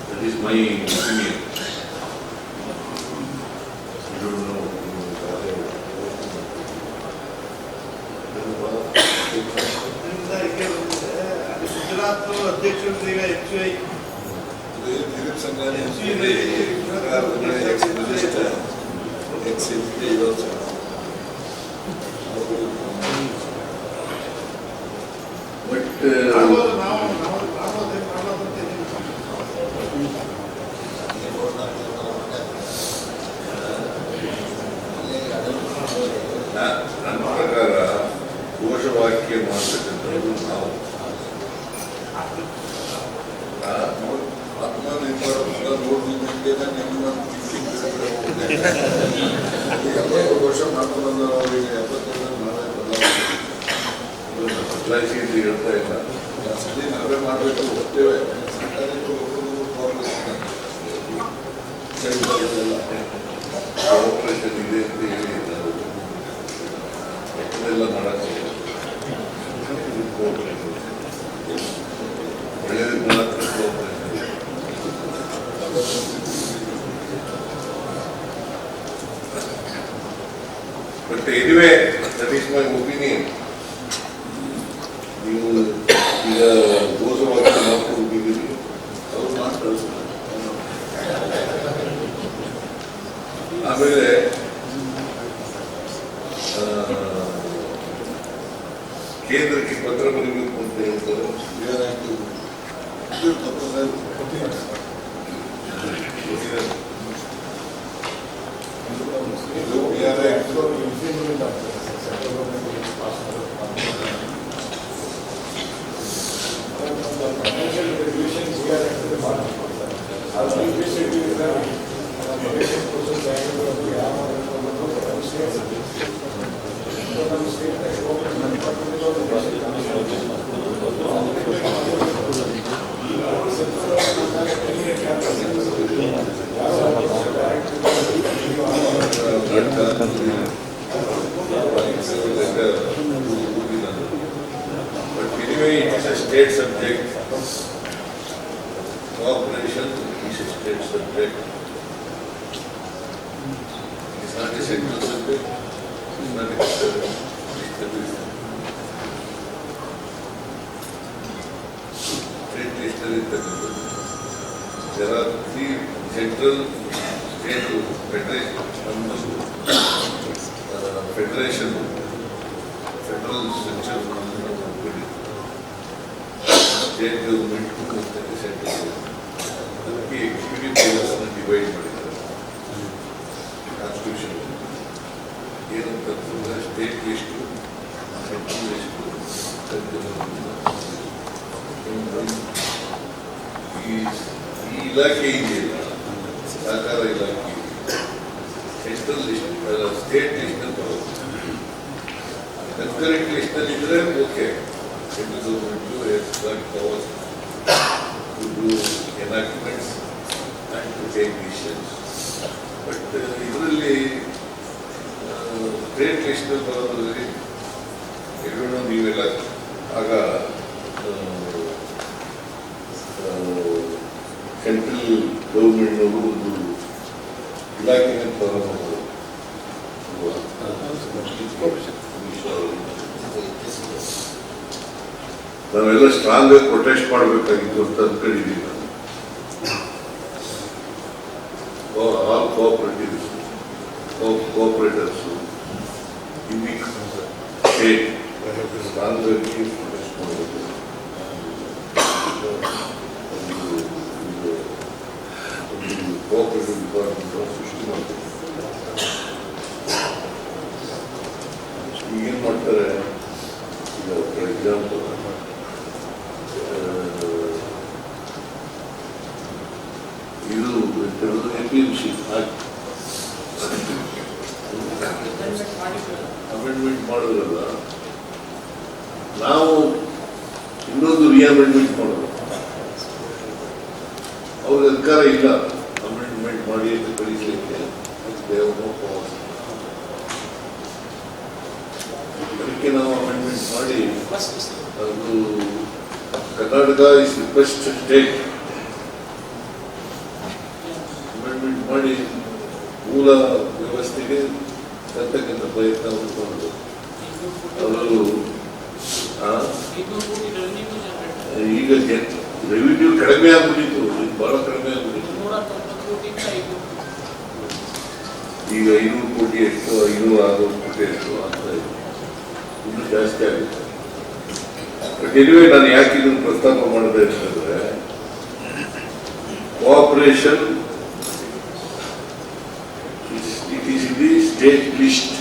That is my opinion. I don't know. Gujarat ಅಧ್ಯಕ್ಷರು ಈಗ HUI But ನನ್ನ ಪ್ರಕಾರ ಘೋಷವಾಕ್ಯ ಮಾಡತಕ್ಕಂಥದ್ದು ನಾವು ಆತ್ಮನಿರ್ಭರ ನೋಡಿದ್ದೇನೆ ನಿಮ್ಮ 70 ವರ್ಷ ಮಾಡ್ಕೊಂಡು ಅವರಿಗೆ 75 ಬದಲಾಯಿಸಿ ಹೇಳ್ತಾ ಇಲ್ಲ. ಜಾಸ್ತಿ ನಾವೇ ಮಾಡಬೇಕು ಹೋಗ್ತೇವೆ ಕೋಆಪರೇಷನ್ ಇದೆ ಅಂತ ಹೇಳಿ ಅದೆಲ್ಲ ಮಾಡಕ್ಕೆ ಒಳ್ಳೆಯದು ಮಾತ್ರ cooperation. But anyway that is my opinion. ನೀವು ಈಗ ಘೋಷವಾಕ್ಯ ಮಾಡ್ಕೊಂಡಿದ್ದೀರಿ, ಅವ್ರು ಮಾಡಿ ಕಳಿಸ್ತಾರೆ. ಆಮೇಲೆ ಕೇಂದ್ರಕ್ಕೆ ಪತ್ರ ಬರೀಬೇಕು ಅಂತ ಹೇಳ್ತಾರೆ. But anyway, it is a state subject. Cooperation is a state subject. It is not a central subject. It is not a state there are 3 central, state, federation, federal structure, state government, central government. Executive powers divide ಮಾಡಿದ್ದಾರೆ constitution. ಏನಂತಂದ್ರೆ state ಎಷ್ಟು, central ಎಷ್ಟು, ಈ ಇಲಾಖೆ ಇದೆಯಲ್ಲ, ಸಹಕಾರ ಇಲಾಖೆ, central list, state list ಅಂತ ಬರುತ್ತೆ. ಕನ್ಕರೆಂಟ್ ಲಿಸ್ಟ್ ಅಲ್ಲಿ ಇದ್ರೆ okay, central government powers to do enactments and to take decisions. But ಇದರಲ್ಲಿ ಸ್ಟೇಟ್ ಲಿಸ್ಟ್ ಬರೋದ್ರಲ್ಲಿ ಎಲ್ಲರೂ ನೀವೆಲ್ಲ ಆಗ ಸೆಂಟ್ರಲ್ ಗೌರ್ಮೆಂಟ್ನವರು ಒಂದು ಇಲಾಖೆನ ಪ್ರಾರಂಭ ನಾವೆಲ್ಲ ಸ್ಟ್ರಾಂಗ್ ಆಗಿ ಪ್ರೊಟೆಸ್ಟ್ ಮಾಡಬೇಕಾಗಿತ್ತು ಅಂತ ಅಂದ್ಕೊಂಡಿದ್ದೀವಿ. ನಾವು all cooperatives, cooperators in the state strong ಆಗಿ ಪ್ರೊಟೆಸ್ಟ್ ಮಾಡಬೇಕು. ಕೋಆಪರೇಟಿವ್ ಡಿಪಾರ್ಟ್ಮೆಂಟ್ ಸೃಷ್ಟಿ ಮಾಡಬೇಕು. ಈಗೇನು ಮಾಡ್ತಾರೆ, ಈಗ ಫಾರ್ ಎಕ್ಸಾಂಪಲ್ ಇದು APMC ಅಮೆಂಡ್ಮೆಂಟ್ ಮಾಡೋದ್ರಲ್ಲ, ನಾವು ಇನ್ನೊಂದು ರಿಅಮೆಂಡ್ಮೆಂಟ್ ಮಾಡೋದು. ಅವ್ರಿಗೆ ಅಧಿಕಾರ ಇಲ್ಲ ಅಮೆಂಡ್ಮೆಂಟ್ ಮಾಡಿ ಅಂತ ಕಳಿಸಲಿಕ್ಕೆ. ಅದಕ್ಕೆ ನಾವು ಅಮೆಂಡ್ಮೆಂಟ್ ಮಾಡಿ ಅದು Karnataka is the best state amendment ಮಾಡಿ ಮೂಲ ವ್ಯವಸ್ಥೆಗೆ ತರ್ತಕ್ಕಂಥ ಪ್ರಯತ್ನ ಮಾಡಿಕೊಂಡು ಅವರು ಈಗ ರೆವಿನ್ಯೂ ಕಡಿಮೆ ಆಗ್ಬಿಟ್ಟಿತ್ತು, ಬಹಳ ಕಡಿಮೆ ಆಗ್ಬಿಟ್ಟಿತ್ತು. ಈಗ 500 ಕೋಟಿ ಎಷ್ಟು, 560 ಕೋಟಿ ಎಷ್ಟು ಆಗ್ತಾ ಇದೆ, ಇನ್ನೂ ಜಾಸ್ತಿ ಆಗುತ್ತೆ. ಬಟ್ ಎನಿವೆ ನಾನು ಯಾಕೆ ಇದನ್ನು ಪ್ರಸ್ತಾಪ ಮಾಡಿದೆ ಅಂತಂದ್ರೆ, cooperation it is in the state list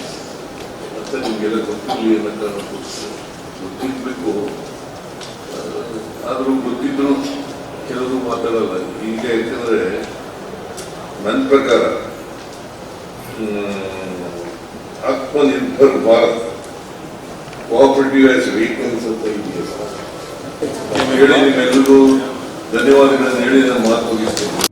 ಅಂತ ನಿಮಗೆಲ್ಲ ಗೊತ್ತಿರಲಿ ಅನ್ನೋ ಕಾರಣಕ್ಕೋಸ್ಕರ ಗೊತ್ತಿರ್ಬೇಕು. ಆದರೂ ಗೊತ್ತಿದ್ರು ಕೆಲವರು ಮಾತಾಡಲ್ಲ. ಈಗ ಯಾಕಂದ್ರೆ ನನ್ನ ಪ್ರಕಾರ Atmanirbhar Bharat cooperative as vehicles ಅಂತ ಇದೆಯಲ್ಲ, ಹೇಳಿ ನಿಮ್ಮೆಲ್ಲರಿಗೂ ಧನ್ಯವಾದಗಳನ್ನು ಹೇಳಿ ನಾನು ಮಾತು ಮುಗಿಸ್ತೇನೆ.